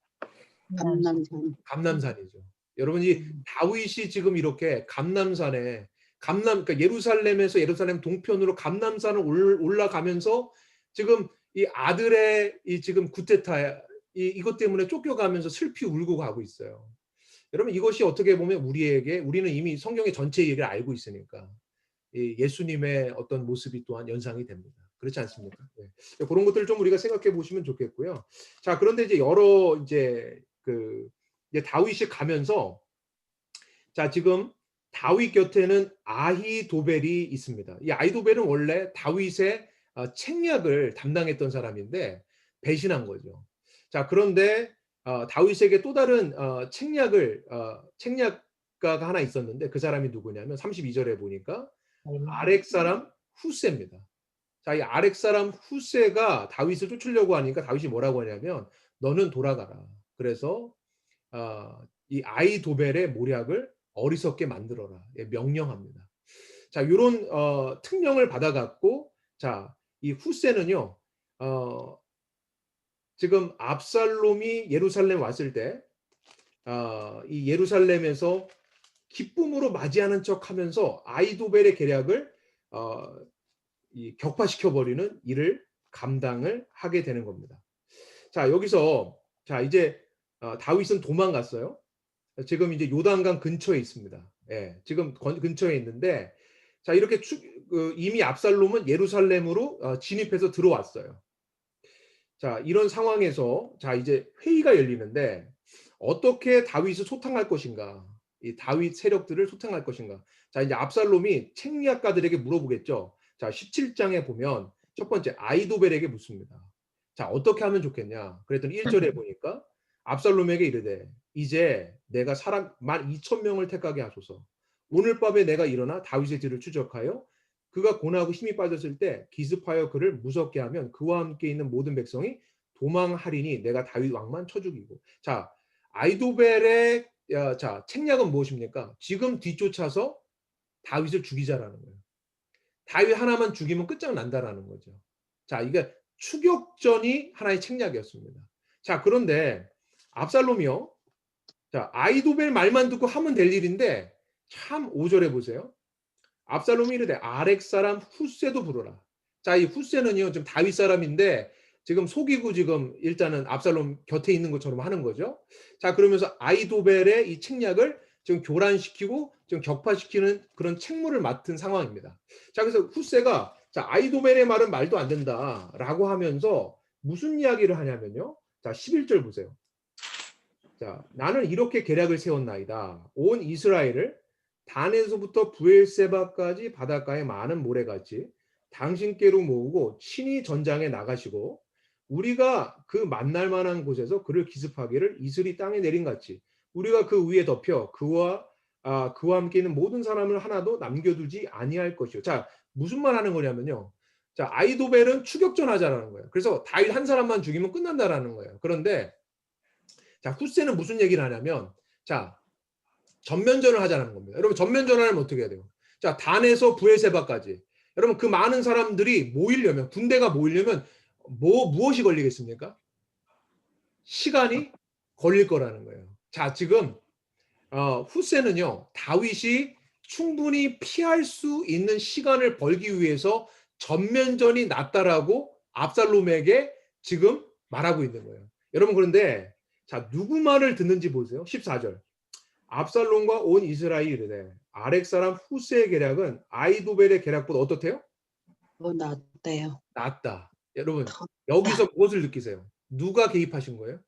감남산. 감람산이죠. 여러분이 다윗이 지금 이렇게 감람산에 그러니까 예루살렘 동편으로 감람산을 올라가면서 지금 이 아들의 이 지금 쿠데타 이것 때문에 쫓겨가면서 슬피 울고 가고 있어요. 여러분 이것이 어떻게 보면 우리는 이미 성경의 전체 얘기를 알고 있으니까 예수님의 어떤 모습이 또한 연상이 됩니다. 그렇지 않습니까? 네. 그런 것들을 좀 우리가 생각해 보시면 좋겠고요. 자, 그런데 이제 이제 다윗이 가면서 자, 지금 다윗 곁에는 아히도벨이 있습니다. 이 아히도벨은 원래 다윗의 책략을 담당했던 사람인데 배신한 거죠. 자, 그런데 다윗에게 또 다른 책략가가 하나 있었는데 그 사람이 누구냐면 32절에 보니까 아렉 사람 후세입니다. 자, 이 아렉 사람 후세가 다윗을 쫓으려고 하니까 다윗이 뭐라고 하냐면 너는 돌아가라. 그래서 이 아히도벨의 모략을 어리석게 만들어라. 명령합니다. 자, 이런 특명을 받아갖고 자, 이 후세는요. 지금 압살롬이 예루살렘 왔을 때 이 예루살렘에서 기쁨으로 맞이하는 척하면서 아히도벨의 계략을 격파시켜 버리는 일을 감당을 하게 되는 겁니다. 자, 여기서 자 이제 다윗은 도망갔어요. 지금 이제 요단강 근처에 있습니다. 예, 지금 근처에 있는데 자 이렇게 이미 압살롬은 예루살렘으로 진입해서 들어왔어요. 자, 이런 상황에서 자 이제 회의가 열리는데 어떻게 다윗을 소탕할 것인가? 이 다윗 세력들을 소탕할 것인가? 자, 이제 압살롬이 책략가들에게 물어보겠죠. 자, 17장에 보면 첫 번째 아히도벨에게 묻습니다. 자, 어떻게 하면 좋겠냐? 그랬더니 1절에 보니까 압살롬에게 이르되 이제 내가 사람 12,000명을 택하게 하소서. 오늘 밤에 내가 일어나 다윗의 뒤를 추적하여 그가 고나고 힘이 빠졌을 때 기습하여 그를 무섭게 하면 그와 함께 있는 모든 백성이 도망하리니 내가 다윗 왕만 쳐 죽이고. 자, 아히도벨의 자, 책략은 무엇입니까? 지금 뒤쫓아서 다윗을 죽이자라는 거예요. 다윗 하나만 죽이면 끝장난다라는 거죠. 자, 이게 추격전이 하나의 책략이었습니다. 자, 그런데 압살롬이요. 자, 아이도벨 말만 듣고 하면 될 일인데 참 5절에 보세요. 압살롬이 이르되 아렉 사람 후세도 부르라. 자, 이 후세는요, 좀 다윗 사람인데 지금 속이고 지금 일단은 압살롬 곁에 있는 것처럼 하는 거죠. 자, 그러면서 아이도벨의 이 책략을 지금 교란시키고 지금 격파시키는 그런 책무를 맡은 상황입니다. 자, 그래서 후세가 자, 아이도벨의 말은 말도 안 된다라고 하면서 무슨 이야기를 하냐면요. 자, 11절 보세요. 자, 나는 이렇게 계략을 세웠나이다. 온 이스라엘을 단에서부터 부엘세바까지 바닷가에 많은 모래같이 당신께로 모으고 친히 전장에 나가시고 우리가 그 만날 만한 곳에서 그를 기습하기를 이슬이 땅에 내린 같이 우리가 그 위에 덮여 그와 함께 있는 모든 사람을 하나도 남겨두지 아니할 것이요. 자, 무슨 말 하는 거냐면요. 자, 아이도벨은 추격전 하자라는 거예요. 그래서 다윗 한 사람만 죽이면 끝난다라는 거예요. 그런데 자, 후세는 무슨 얘기를 하냐면 자, 전면전을 하자는 겁니다. 여러분 전면전을 하면 어떻게 해야 돼요? 자, 단에서 부엘세바까지. 여러분 그 많은 사람들이 모이려면 군대가 모이려면 무엇이 걸리겠습니까? 시간이 걸릴 거라는 거예요. 자, 지금 후세는요. 다윗이 충분히 피할 수 있는 시간을 벌기 위해서 전면전이 낫다라고 압살롬에게 지금 말하고 있는 거예요. 여러분 그런데 자, 누구 말을 듣는지 보세요. 14절. 압살롬과 온 이스라엘이 이르되 아렉 사람 후세의 계략은 아이도벨의 계략보다 어떻대요? 뭐 낫대요. 낫다. 여러분 여기서 무엇을 느끼세요? 누가 개입하신 거예요?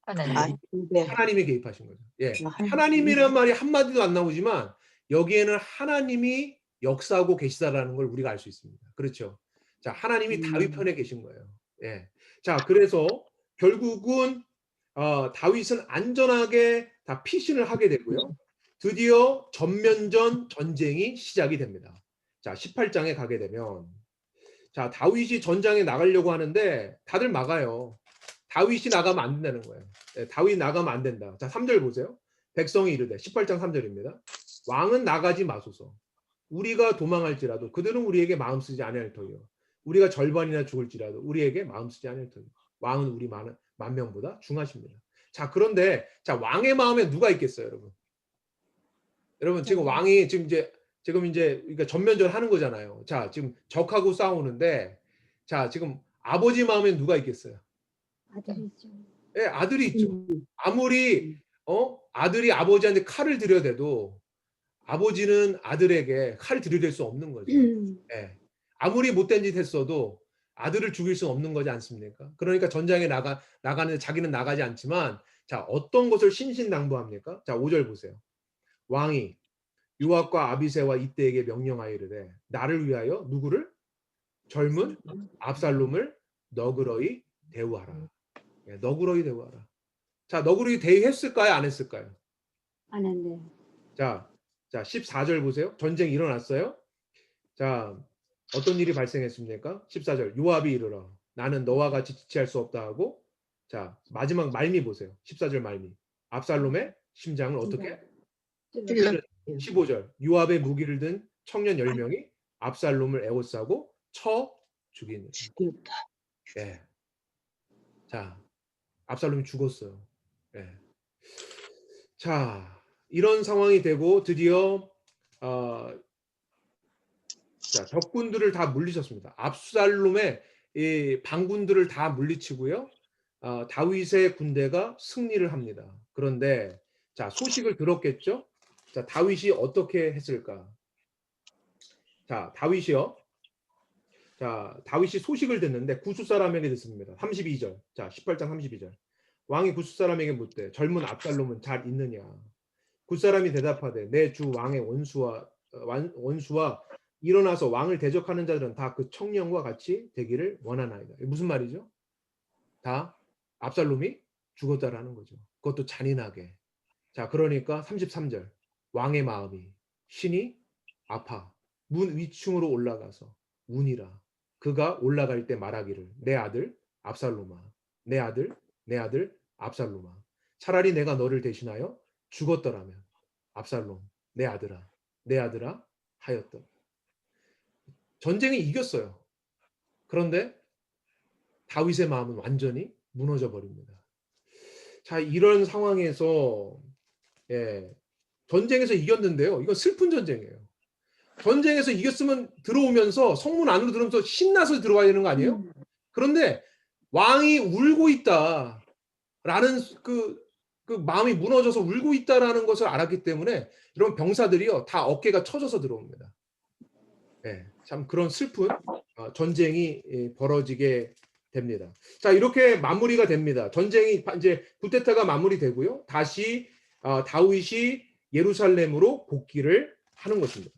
하나님. 아이도벨. 하나님이 개입하신 거죠. 예. 하나님. 하나님이란 말이 한마디도 안 나오지만 여기에는 하나님이 역사하고 계시다라는 걸 우리가 알 수 있습니다. 그렇죠. 자, 하나님이 다윗 편에 계신 거예요. 예. 자, 그래서 결국은 다윗은 안전하게 다 피신을 하게 되고요. 드디어 전면전 전쟁이 시작이 됩니다. 자, 18장에 가게 되면 자, 다윗이 전장에 나가려고 하는데 다들 막아요. 다윗이 나가면 안 된다는 거예요. 네, 다윗 나가면 안 된다. 자, 3절 보세요. 백성이 이르되 18장 3절입니다. 왕은 나가지 마소서. 우리가 도망할지라도 그들은 우리에게 마음 쓰지 아니할 터이요. 우리가 절반이나 죽을지라도 우리에게 마음 쓰지 아니할 터이요. 왕은 우리 만 명보다 중하십니다. 자, 그런데 자, 왕의 마음에 누가 있겠어요, 여러분? 여러분 지금 왕이 지금 이제 그러니까 전면전 하는 거잖아요. 자, 지금 적하고 싸우는데 자, 지금 아버지 마음에 누가 있겠어요? 아들이죠. 예, 아들이 있죠. 아무리 아들이 아버지한테 칼을 들여대도 아버지는 아들에게 칼 들이댈 수 없는 거죠. 예. 아무리 못된 짓 했어도 아들을 죽일 수 없는 거지 않습니까? 그러니까 전장에 나가는데 자기는 나가지 않지만 자, 어떤 것을 신신당부합니까? 자, 5절 보세요. 왕이 요압과 아비새와 이때에게 명령하여 이르되 나를 위하여 누구를? 젊은 압살롬을 너그러이 대우하라. 예, 너그러이 대우하라. 자, 너그러이 대우했을까요? 안 했을까요? 안 했네. 자, 14절 보세요. 전쟁이 일어났어요. 자, 어떤 일이 발생했습니까? 14절. 요압이 이르러 나는 너와 같이 지체할 수 없다 하고 자, 마지막 말미 보세요. 14절 말미. 압살롬의 심장을 어떻게? 찔러. 15절. 요압의 무기를 든 청년 10명이 압살롬을 에워싸고 쳐 죽이는. 죽였다. 예. 자, 압살롬이 죽었어요. 예. 자, 이런 상황이 되고 드디어 자, 적군들을 다 물리쳤습니다. 압살롬의 이 반군들을 다 물리치고요. 다윗의 군대가 승리를 합니다. 그런데 자, 소식을 들었겠죠? 자, 다윗이 어떻게 했을까? 자, 다윗이요. 자, 다윗이 소식을 듣는데 구스 사람에게 듣습니다. 32절. 자, 18장 32절. 왕이 구스 사람에게 묻되 젊은 압살롬은 잘 있느냐? 구스 사람이 대답하되 내 주 왕의 원수와 일어나서 왕을 대적하는 자들은 다 그 청년과 같이 되기를 원하나이다. 무슨 말이죠? 다 압살롬이 죽었다라는 거죠. 그것도 잔인하게. 자, 그러니까 33절. 왕의 마음이 신이 아파 문 위층으로 올라가서 운이라. 그가 올라갈 때 말하기를 내 아들 압살롬아, 내 아들 압살롬아, 차라리 내가 너를 대신하여 죽었더라면 압살롬 내 아들아 하였던. 전쟁이 이겼어요. 그런데 다윗의 마음은 완전히 무너져 버립니다. 자, 이런 상황에서 전쟁에서 이겼는데요. 이건 슬픈 전쟁이에요. 전쟁에서 이겼으면 들어오면서 성문 안으로 들어오면서 신나서 들어와야 되는 거 아니에요? 그런데 왕이 울고 있다라는 그 마음이 무너져서 울고 있다라는 것을 알았기 때문에 이런 병사들이요 다 어깨가 처져서 들어옵니다. 참 그런 슬픈 전쟁이 벌어지게 됩니다. 자, 이렇게 마무리가 됩니다. 전쟁이 이제 쿠데타가 마무리되고요. 다시 다윗이 예루살렘으로 복귀를 하는 것입니다.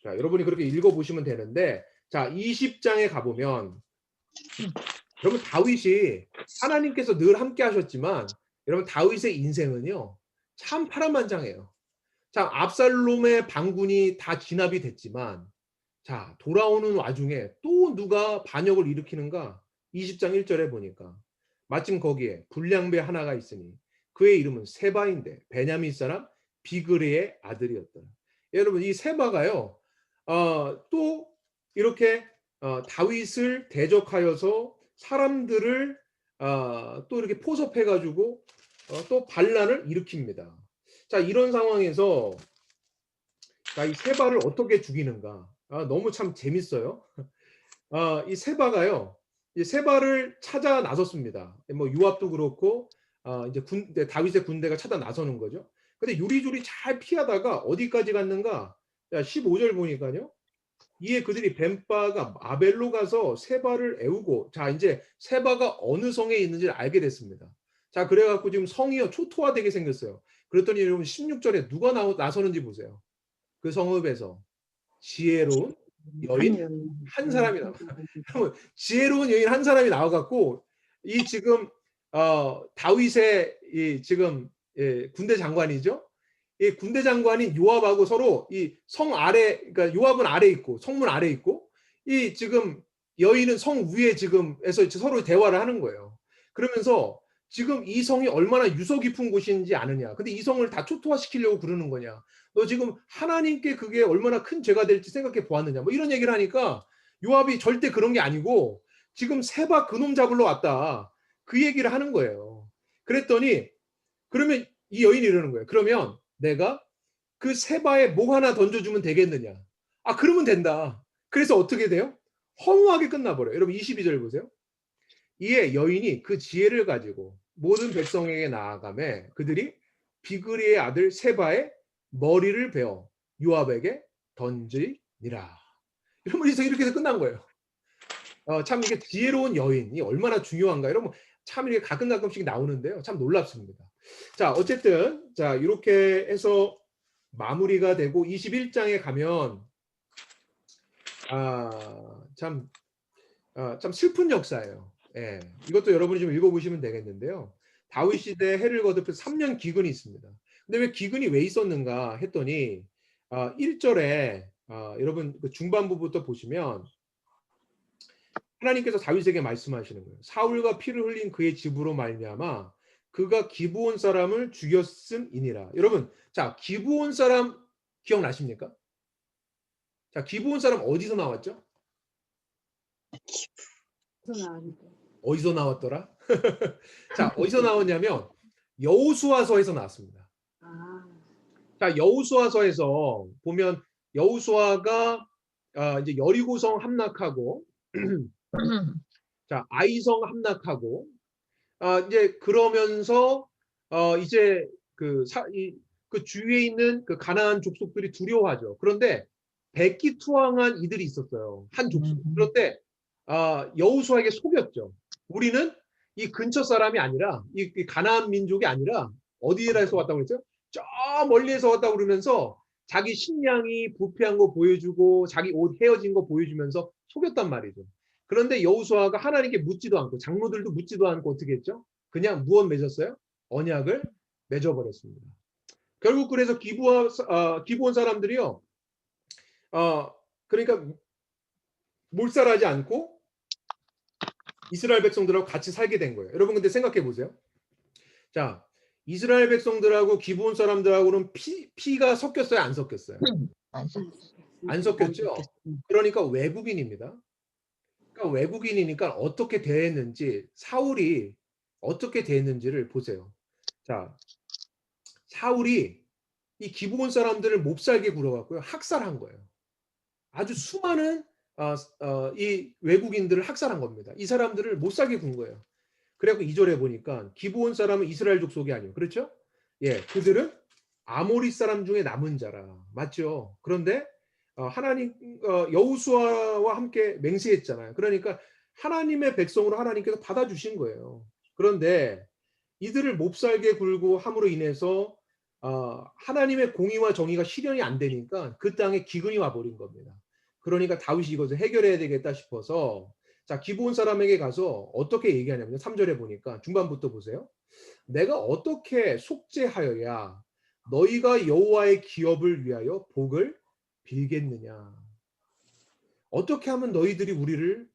자, 여러분이 그렇게 읽어보시면 되는데, 자, 20장에 가보면 여러분 다윗이 하나님께서 늘 함께 하셨지만 여러분 다윗의 인생은요 참 파란만장해요. 자, 압살롬의 반군이 다 진압이 됐지만 자, 돌아오는 와중에 또 누가 반역을 일으키는가? 20장 1절에 보니까 마침 거기에 불량배 하나가 있으니 그의 이름은 세바인데 베냐민 사람 비그리의 아들이었더라. 여러분 이 세바가요 또 이렇게 다윗을 대적하여서 사람들을 또 이렇게 포섭해 가지고 또 반란을 일으킵니다. 자, 이런 상황에서 자, 이 세바를 어떻게 죽이는가? 너무 참 재밌어요. 이 세바가요, 이 세바를 찾아 나섰습니다. 뭐 요압도 그렇고 이제 다윗의 군대가 찾아 나서는 거죠. 근데 요리조리 잘 피하다가 어디까지 갔는가? 15절 보니까요. 이에 그들이 뱀바가 아벨로 가서 세바를 애우고, 자, 이제 세바가 어느 성에 있는지를 알게 됐습니다. 자, 그래갖고 지금 성이요 초토화되게 생겼어요. 그랬더니 여러분 16절에 누가 나서는지 보세요. 그 성읍에서 지혜로운 여인 한 사람이 나와. 여러분 지혜로운 여인 한 사람이 나와갖고 이 지금 다윗의 이 지금 군대 장관이죠. 이 군대 장관인 요압하고 서로 이 성 아래, 그러니까 요압은 아래 있고 성문 아래 있고 이 지금 여인은 성 위에 지금에서 서로 대화를 하는 거예요. 그러면서 지금 이 성이 얼마나 유서 깊은 곳인지 아느냐. 근데 이 성을 다 초토화시키려고 그러는 거냐. 너 지금 하나님께 그게 얼마나 큰 죄가 될지 생각해 보았느냐. 뭐 이런 얘기를 하니까 요압이 절대 그런 게 아니고 지금 세바 그놈 잡으러 왔다. 그 얘기를 하는 거예요. 그랬더니 그러면 이 여인이 이러는 거예요. 그러면 내가 그 세바에 목 하나 던져주면 되겠느냐. 그러면 된다. 그래서 어떻게 돼요? 허무하게 끝나버려요. 여러분 22절 보세요. 이에 여인이 그 지혜를 가지고 모든 백성에게 나아가매 그들이 비그리의 아들 세바의 머리를 베어 요압에게 던지니라. 이러면서 이렇게 해서 끝난 거예요. 참 이게 지혜로운 여인이 얼마나 중요한가. 여러분 참 이렇게 가끔씩 나오는데요. 참 놀랍습니다. 자, 어쨌든 자 이렇게 해서 마무리가 되고 21장에 가면 참 슬픈 역사예요. 이것도 여러분이 좀 읽어보시면 되겠는데요. 다윗 시대 해를 거듭해서 3년 기근이 있습니다. 근데 왜 기근이 왜 있었는가 했더니 1절에 여러분 그 중반부부터 보시면 하나님께서 다윗에게 말씀하시는 거예요. 사울과 피를 흘린 그의 집으로 말미암아 그가 기브온 사람을 죽였음이니라. 여러분, 자 기브온 사람 기억나십니까? 자 기브온 사람 어디서 나왔죠? 어디서 나왔더라? 자 어디서 나왔냐면 여호수아서에서 나왔습니다. 자 여호수아서에서 보면 여호수아가 이제 여리고성 함락하고 자 아이성 함락하고 이제 그러면서 이제 그 주위에 있는 그 가나안 족속들이 두려워하죠. 그런데 백기투항한 이들이 있었어요. 한 족속. 그런데 여호수아에게 속였죠. 우리는 이 근처 사람이 아니라 이 가나안 민족이 아니라 어디에서 왔다고 그랬죠? 저 멀리에서 왔다고 그러면서 자기 식량이 부패한 거 보여주고 자기 옷 헤어진 거 보여주면서 속였단 말이죠. 그런데 여호수아가 하나님께 묻지도 않고 장로들도 묻지도 않고 어떻게 했죠? 그냥 무엇 맺었어요? 언약을 맺어버렸습니다. 결국 그래서 기브온 사람들이요. 그러니까 몰살하지 않고 이스라엘 백성들하고 같이 살게 된 거예요. 여러분 근데 생각해 보세요. 자, 이스라엘 백성들하고 기브온 사람들하고는 피가 섞였어요, 안 섞였어요? 맞아. 안 섞였죠. 그러니까 외국인입니다. 그러니까 외국인이니까 어떻게 대했는지, 사울이 어떻게 대했는지를 보세요. 자, 사울이 이 기브온 사람들을 몹살게 굴어갖고요, 학살한 거예요. 아주 수많은 이 외국인들을 학살한 겁니다. 이 사람들을 못살게 군 거예요. 그래갖고 2절에 보니까 기브온 사람은 이스라엘 족속이 아니에요. 그렇죠? 예, 그들은 아모리 사람 중에 남은 자라. 맞죠? 그런데 하나님 여호수아와 함께 맹세했잖아요. 그러니까 하나님의 백성으로 하나님께서 받아주신 거예요. 그런데 이들을 몹살게 굴고 함으로 인해서 하나님의 공의와 정의가 실현이 안 되니까 그 땅에 기근이 와버린 겁니다. 그러니까 다윗이 이것을 해결해야 되겠다 싶어서 자, 기브온 사람에게 가서 어떻게 얘기하냐면 3절에 보니까 중반부터 보세요. 내가 어떻게 속죄하여야 너희가 여호와의 기업을 위하여 복을 빌겠느냐. 어떻게 하면 너희들이 우리를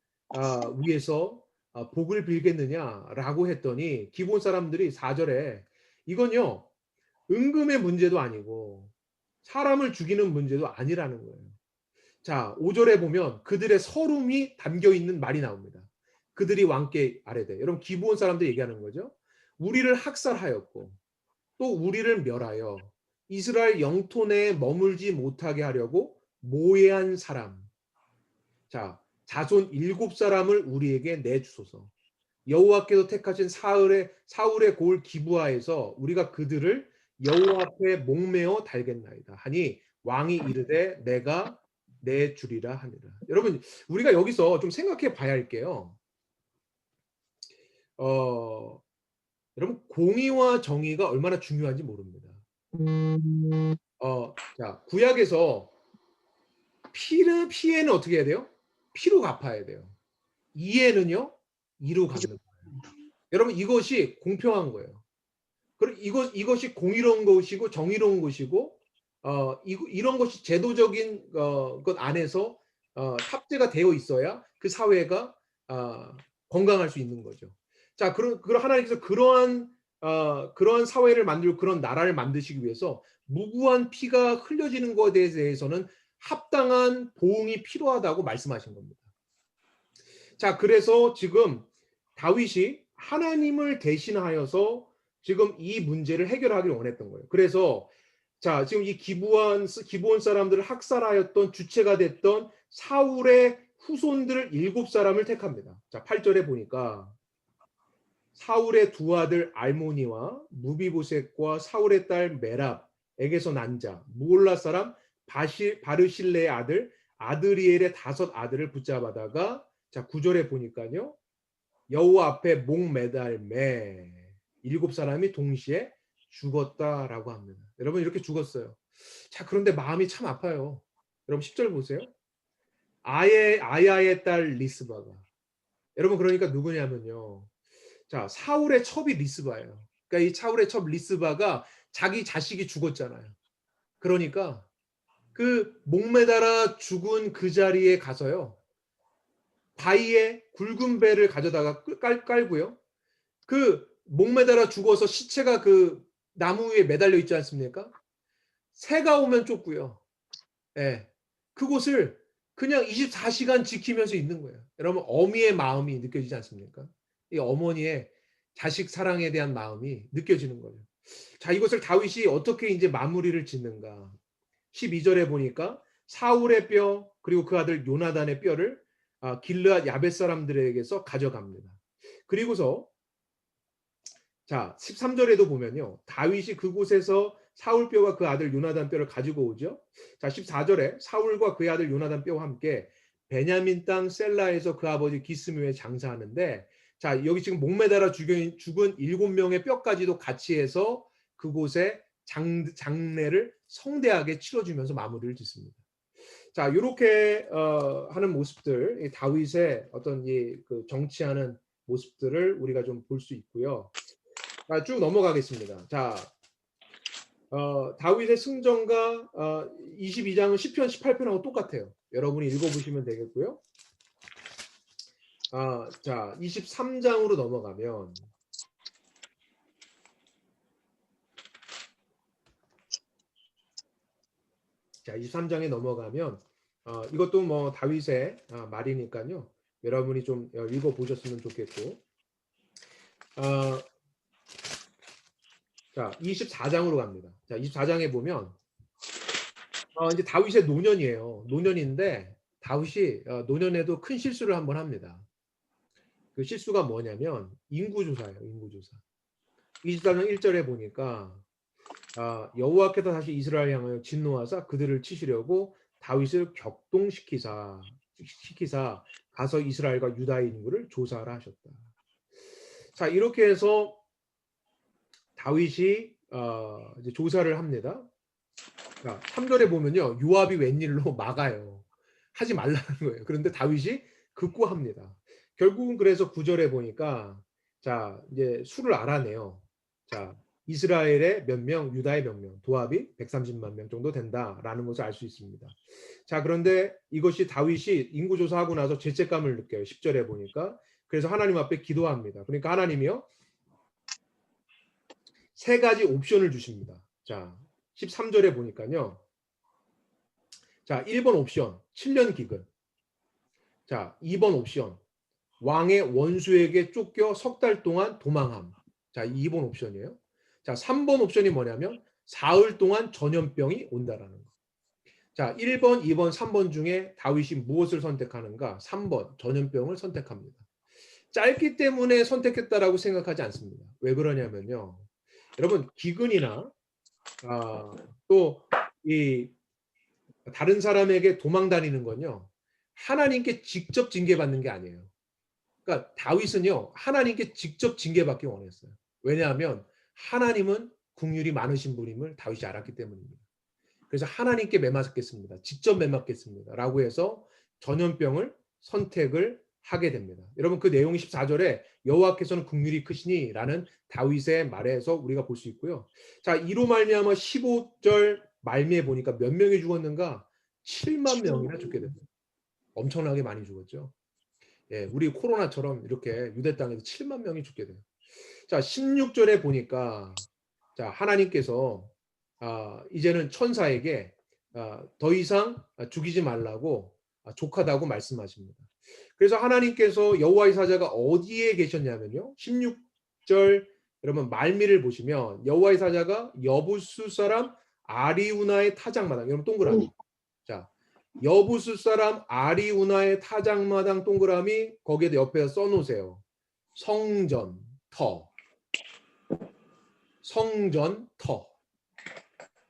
위해서 복을 빌겠느냐라고 했더니 기브온 사람들이 4절에 이건요. 은금의 문제도 아니고 사람을 죽이는 문제도 아니라는 거예요. 자, 5절에 보면 그들의 서름이 담겨 있는 말이 나옵니다. 그들이 왕께 아뢰되. 여러분 기브온 사람들 얘기하는 거죠. 우리를 학살하였고 또 우리를 멸하여 이스라엘 영토 내에 머물지 못하게 하려고 모해한 사람. 자, 자손 7사람을 우리에게 내주소서. 여호와께서 택하신 사울의 고을 기브아에서 우리가 그들을 여호와 앞에 목매어 달겠나이다 하니 왕이 이르되 내가 내주리라 하니라. 여러분 우리가 여기서 좀 생각해 봐야 할게요. 여러분 공의와 정의가 얼마나 중요한지 모릅니다. 자, 구약에서 피해는 어떻게 해야 돼요? 피로 갚아야 돼요. 이해는요? 이로 갚는 거예요. 여러분 이것이 공평한 거예요. 그리고 이것이 공의로운 것이고 정의로운 것이고 이런 것이 제도적인 것 안에서 탑재가 되어 있어야 그 사회가 건강할 수 있는 거죠. 자, 그런 하나님께서 그러한 사회를 만들고 그런 나라를 만드시기 위해서 무고한 피가 흘려지는 것에 대해서는 합당한 보응이 필요하다고 말씀하신 겁니다. 자, 그래서 지금 다윗이 하나님을 대신하여서 지금 이 문제를 해결하기를 원했던 거예요. 그래서 자, 지금 이 기브온 사람들을 학살하였던 주체가 됐던 사울의 후손들 7사람을 택합니다. 자, 8절에 보니까 사울의 두 아들 알모니와 무비보셋과 사울의 딸 메랍에게서 난 자, 무올라 사람 바르실레의 아들 아드리엘의 5 아들을 붙잡아다가 자, 9절에 보니까요. 여호와 앞에 목 매달매 7사람이 동시에 죽었다라고 합니다. 여러분 이렇게 죽었어요. 자, 그런데 마음이 참 아파요. 여러분 10절 보세요. 아야의 딸 리스바가. 여러분 그러니까 누구냐면요. 자, 사울의 첩이 리스바예요. 그러니까 이 사울의 첩 리스바가 자기 자식이 죽었잖아요. 그러니까 그 목매달아 죽은 그 자리에 가서요. 바위에 굵은 배를 가져다가 깔고요. 그 목매달아 죽어서 시체가 그 나무 위에 매달려 있지 않습니까? 새가 오면 쫓고요. 예. 그곳을 그냥 24시간 지키면서 있는 거예요. 여러분 어미의 마음이 느껴지지 않습니까? 이 어머니의 자식 사랑에 대한 마음이 느껴지는 거예요. 자, 이것을 다윗이 어떻게 이제 마무리를 짓는가? 12절에 보니까 사울의 뼈 그리고 그 아들 요나단의 뼈를 길르앗 야벳 사람들에게서 가져갑니다. 그리고서 자, 13절에도 보면요. 다윗이 그곳에서 사울 뼈와 그 아들 요나단 뼈를 가지고 오죠. 자, 14절에 사울과 그의 아들 요나단 뼈와 함께 베냐민 땅 셀라에서 그 아버지 기스묘에 장사하는데 자, 여기 지금 목매달아 죽은 7명의 뼈까지도 같이 해서 그곳에 장례를 성대하게 치러주면서 마무리를 짓습니다. 자, 이렇게 하는 모습들, 다윗의 어떤 그 정치하는 모습들을 우리가 좀 볼 수 있고요. 자, 쭉 넘어가겠습니다. 자, 다윗의 승전가 22장은 10편, 18편하고 똑같아요. 여러분이 읽어보시면 되겠고요. 자, 23장으로 넘어가면 자, 23장에 넘어가면 이것도 뭐 다윗의 말이니까요. 여러분이 좀 읽어 보셨으면 좋겠고. 자, 24장으로 갑니다. 자, 24장에 보면 이제 다윗의 노년이에요. 노년인데 다윗이 노년에도 큰 실수를 한번 합니다. 그 실수가 뭐냐면 인구조사예요. 인구조사. 24장 1절에 보니까 여호와께서 다시 이스라엘 향하여 진노하사 그들을 치시려고 다윗을 격동시키사 가서 이스라엘과 유다의 인구를 조사하라 하셨다. 자, 이렇게 해서 다윗이 이제 조사를 합니다. 자, 3절에 보면요, 요압이 웬일로 막아요. 하지 말라는 거예요. 그런데 다윗이 극구합니다. 결국은 그래서 9절에 보니까 자, 이제 수를 알아내요. 자, 이스라엘의 몇 명, 유다의 몇 명, 도합이 130만 명 정도 된다라는 것을 알 수 있습니다. 자, 그런데 이것이 다윗이 인구조사하고 나서 죄책감을 느껴요. 10절에 보니까. 그래서 하나님 앞에 기도합니다. 그러니까 하나님이요, 세 가지 옵션을 주십니다. 자, 13절에 보니까요. 자, 1번 옵션 7년 기근. 자, 2번 옵션 왕의 원수에게 쫓겨 석 달 동안 도망함. 자, 2번 옵션이에요. 자, 3번 옵션이 뭐냐면 사흘 동안 전염병이 온다라는 거. 자, 1번, 2번, 3번 중에 다윗이 무엇을 선택하는가? 3번 전염병을 선택합니다. 짧기 때문에 선택했다라고 생각하지 않습니다. 왜 그러냐면요. 여러분, 기근이나 또 이 다른 사람에게 도망 다니는 건요, 하나님께 직접 징계받는 게 아니에요. 그러니까 다윗은요, 하나님께 직접 징계받기 원했어요. 왜냐하면 하나님은 긍휼이 많으신 분임을 다윗이 알았기 때문입니다. 그래서 하나님께 매맞겠습니다. 직접 매맞겠습니다. 라고 해서 전염병을 선택을 하게 됩니다. 여러분, 그 내용이 14절에 여호와께서는 긍휼이 크시니 라는 다윗의 말에서 우리가 볼 수 있고요. 자, 이로 말미암아 15절 말미에 보니까 몇 명이 죽었는가? 7만 명이나 죽게 됩니다. 엄청나게 많이 죽었죠. 예, 우리 코로나처럼 이렇게 유대 땅에서 7만 명이 죽게 돼요. 자, 16절에 보니까 자, 하나님께서 이제는 천사에게 더 이상 죽이지 말라고 족하다고 말씀하십니다. 그래서 하나님께서 여호와의 사자가 어디에 계셨냐면요, 16절 여러분 말미를 보시면 여호와의 사자가 여부수 사람 아리우나의 타작마당, 여러분 동그라미. 자, 여부수 사람 아리우나의 타작마당 동그라미, 거기에 옆에 써놓으세요. 성전터. 성전터.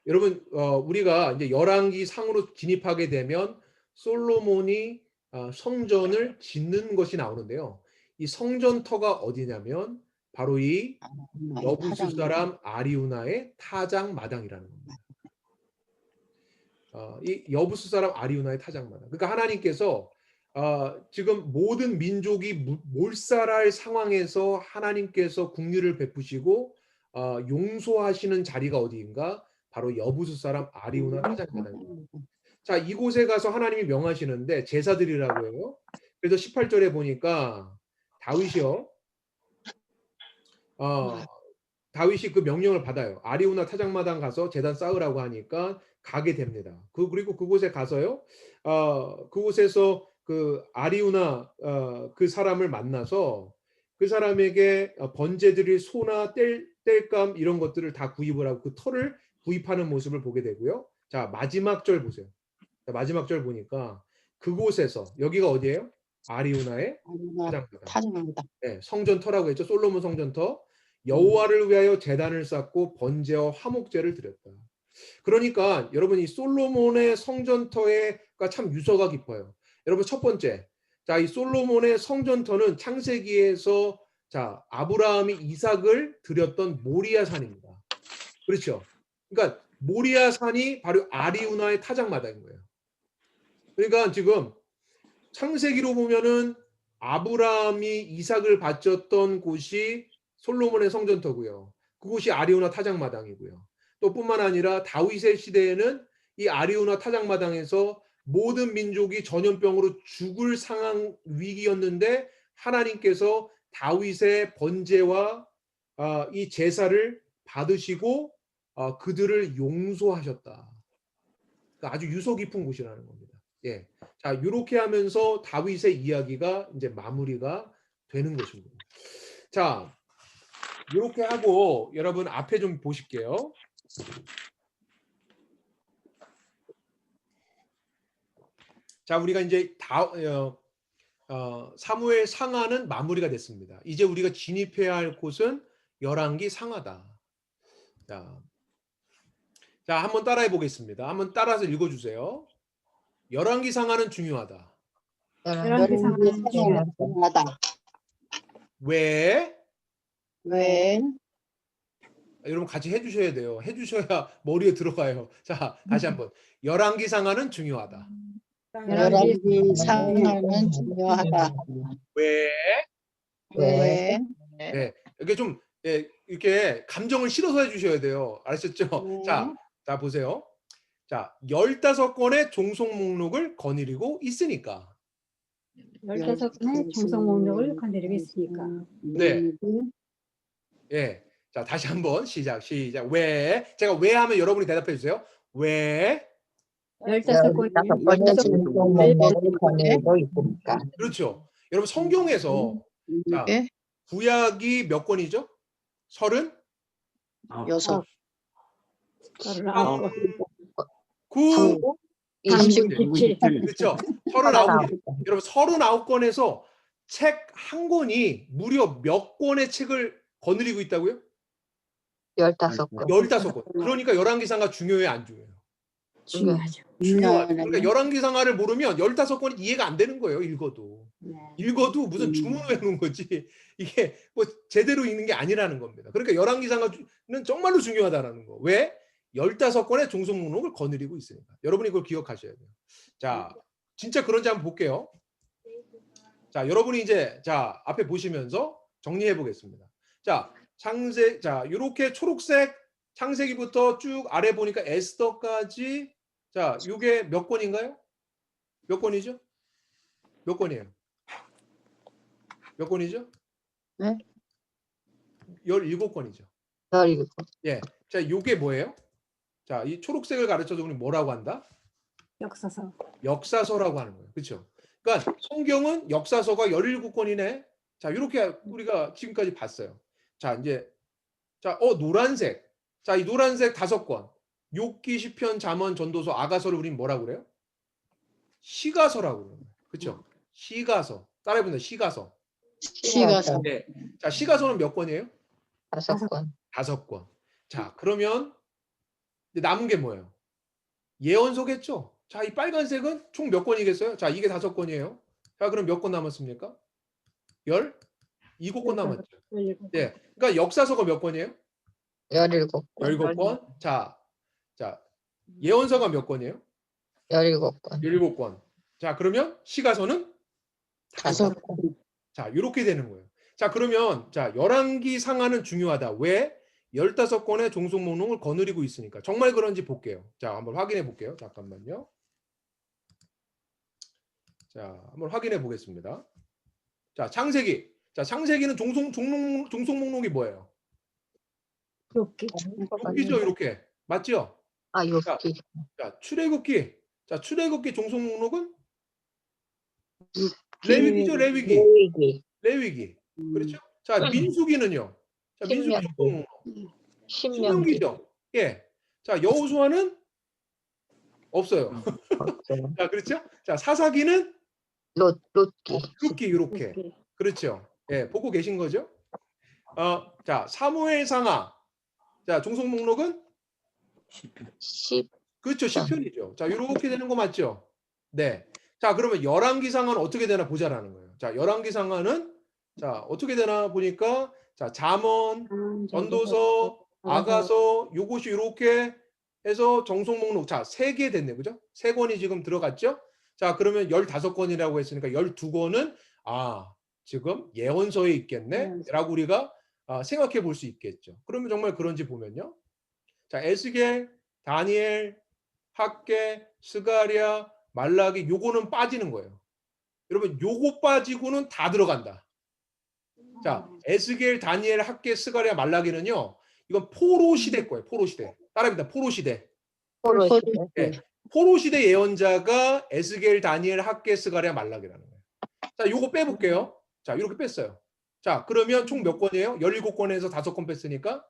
여러분, 우리가 이제 열왕기 상으로 진입하게 되면 솔로몬이 성전을 짓는 것이 나오는데요. 이 성전터가 어디냐면 바로 이 여부수 사람 아리우나의 타작마당이라는 겁니다. 이 여부수 사람 아리우나의 타작마당. 그러니까 하나님께서 지금 모든 민족이 몰살할 상황에서 하나님께서 긍휼을 베푸시고 용서하시는 자리가 어디인가? 바로 여부수 사람 아리우나 타작마당입니다. 자, 이곳에 가서 하나님이 명하시는데 제사드리라고 해요. 그래서 18절에 보니까 다윗이요, 다윗이 그 명령을 받아요. 아리우나 타작마당 가서 제단 쌓으라고 하니까 가게 됩니다. 그리고 그곳에 가서요, 그곳에서 그 아리우나 그 사람을 만나서 그 사람에게 번제드릴 소나 땔감 이런 것들을 다 구입을 하고 그 털을 구입하는 모습을 보게 되고요. 자, 마지막 절 보세요. 자, 마지막 절 보니까 그곳에서, 여기가 어디예요? 아리우나의 타작마당. 네, 성전터라고 했죠. 솔로몬 성전터. 여호와를 위하여 제단을 쌓고 번제와 화목제를 드렸다. 그러니까 여러분, 이 솔로몬의 성전터가 참 유서가 깊어요. 여러분, 첫 번째, 자, 이 솔로몬의 성전터는 창세기에서 자, 아브라함이 이삭을 드렸던 모리아 산입니다. 그렇죠? 그러니까 모리아 산이 바로 아리우나의 타작마당인 거예요. 그러니까 지금 창세기로 보면은 아브라함이 이삭을 바쳤던 곳이 솔로몬의 성전터고요. 그곳이 아리우나 타작마당이고요. 또 뿐만 아니라 다윗의 시대에는 이 아리우나 타작마당에서 모든 민족이 전염병으로 죽을 상황 위기였는데 하나님께서 다윗의 번제와 이 제사를 받으시고 그들을 용서하셨다. 그러니까 아주 유서 깊은 곳이라는 겁니다. 예. 자, 이렇게 하면서 다윗의 이야기가 이제 마무리가 되는 것입니다. 자, 이렇게 하고 여러분 앞에 좀 보실게요. 자, 우리가 이제 사무엘 상하는 마무리가 됐습니다. 이제 우리가 진입해야 할 곳은 열왕기 상하다. 자, 한번 따라해 보겠습니다. 한번 따라서 읽어주세요. 열왕기 상하는 중요하다. 열왕기 상하는 중요하다. 왜? 왜? 여러분 같이 해주셔야 돼요. 해주셔야 머리에 들어가요. 자, 다시 한번. 열왕기 상하는 중요하다. 열왕기 상하는 중요하다. 왜? 왜? 네, 이게 좀 이렇게 감정을 실어서 해주셔야 돼요. 아셨죠? 자 보세요. 자, 15건의 종속 목록을 거느리고 있으니까. 15건의 종속 목록을 건드리고 있으니까. 네. 예. 자, 다시 한번 시작. 왜? 제가 왜 하면 여러분이 대답해 주세요. 왜? 15건의 종속 목록을 건드리고 있으니까. 그렇죠. 여러분 성경에서 자, 구약이 몇 권이죠? 36. 9. 27. 그렇죠. 39권. 여러분 39권에서 책 한 권이 무려 몇 권의 책을 거느리고 있다고요? 15건. 15권. 그러니까 열왕기상하 중요해 안 중요해요? 중요하죠. 중요하죠. 그러니까 열왕기상하를 모르면 15권이 이해가 안 되는 거예요. 읽어도. 읽어도 무슨 주문을 해놓은 거지. 이게 뭐 제대로 읽는 게 아니라는 겁니다. 그러니까 열왕기상하는 정말로 중요하다는 거. 왜? 15권의 종속 목록을 거느리고 있으니까. 여러분이 그걸 기억하셔야 돼요. 자, 진짜 그런지 한번 볼게요. 자, 여러분이 이제 자 앞에 보시면서 정리해 보겠습니다. 자, 자, 이렇게 초록색 창세기부터 쭉 아래 보니까 에스더까지 자, 이게 몇 권인가요? 몇 권이죠? 몇 권이에요? 몇 권이죠? 네? 17권이죠. 17건. 예. 자, 이게 뭐예요? 자, 이 초록색을 가르쳐서 우리 뭐라고 한다? 역사서. 역사서라고 하는 거예요. 그렇죠? 그러니까 성경은 역사서가 17권이네. 자, 이렇게 우리가 지금까지 봤어요. 자, 이제 자, 노란색. 자, 이 노란색 5권. 욥기, 시편, 잠언, 전도서, 아가서를 우리는 뭐라고 그래요? 시가서라고 그래요. 그렇죠? 시가서. 따라해 보세요. 시가서. 시가서. 네. 자, 시가서는 몇 권이에요? 5건. 5권. 자, 그러면 이제 남은 게 뭐예요? 예언서겠죠? 자, 이 빨간색은 총 몇 권이겠어요? 자, 이게 5권이에요. 자, 그럼 몇 권 남았습니까? 17권 남았죠. 예. 그러니까 역사서가 몇 권이에요? 17건. 17권. 자, 예언서가 몇 권이에요? 17건. 17권. 자, 그러면 시가서는 5건. 자, 이렇게 되는 거예요. 자, 그러면 자, 열왕기 상하는 중요하다. 왜? 15권의 종속 목록을 거느리고 있으니까. 정말 그런지 볼게요. 자, 한번 확인해 볼게요. 잠깐만요. 자, 한번 확인해 보겠습니다. 자, 창세기. 자, 창세기는 종속 목록이 뭐예요? 욥기죠, 이렇게. 맞죠? 아, 욥기. 자, 출애굽기. 자, 출애굽기 종속 목록은 욥기. 레위기죠, 레위기. 레위기. 레위기. 그렇죠? 자, 민수기는요. 자, 민수기 신명기. 종속 목록. 신명기. 신명기죠. 예. 자, 여호수아는 없어요. 없어요. 자, 그렇죠? 자, 사사기는 롯기. 룻기 이렇게. 그렇죠. 예, 보고 계신 거죠? 자, 사무엘 상하. 자, 종속 목록은 10. 그렇죠. 시편이죠. 자, 이렇게 되는 거 맞죠? 네. 자, 그러면 열왕기 상하는 어떻게 되나 보자라는 거예요. 자, 열왕기 상하는 자, 어떻게 되나 보니까 자, 잠언, 전도서, 아가서 요것이 이렇게 해서 종속 목록 자, 3개 됐네. 그죠? 3권이 지금 들어갔죠? 자, 그러면 15권이라고 했으니까 12권은 지금 예언서에 있겠네. 라고 우리가 생각해 볼 수 있겠죠. 그러면 정말 그런지 보면요. 자, 에스겔, 다니엘, 학개, 스가랴, 말라기 요거는 빠지는 거예요. 여러분 요거 빠지고는 다 들어간다. 자, 에스겔, 다니엘, 학개, 스가랴, 말라기는요. 이건 포로 시대 거예요. 포로 시대. 따라합니다. 포로 시대. 포로 시대. 예. 포로 시대 예언자가 에스겔, 다니엘, 학개, 스가랴, 말라기라는 거예요. 자, 요거 빼볼게요. 자, 이렇게 뺐어요. 자, 그러면 총 몇 권이에요? 17권에서 5권 뺐으니까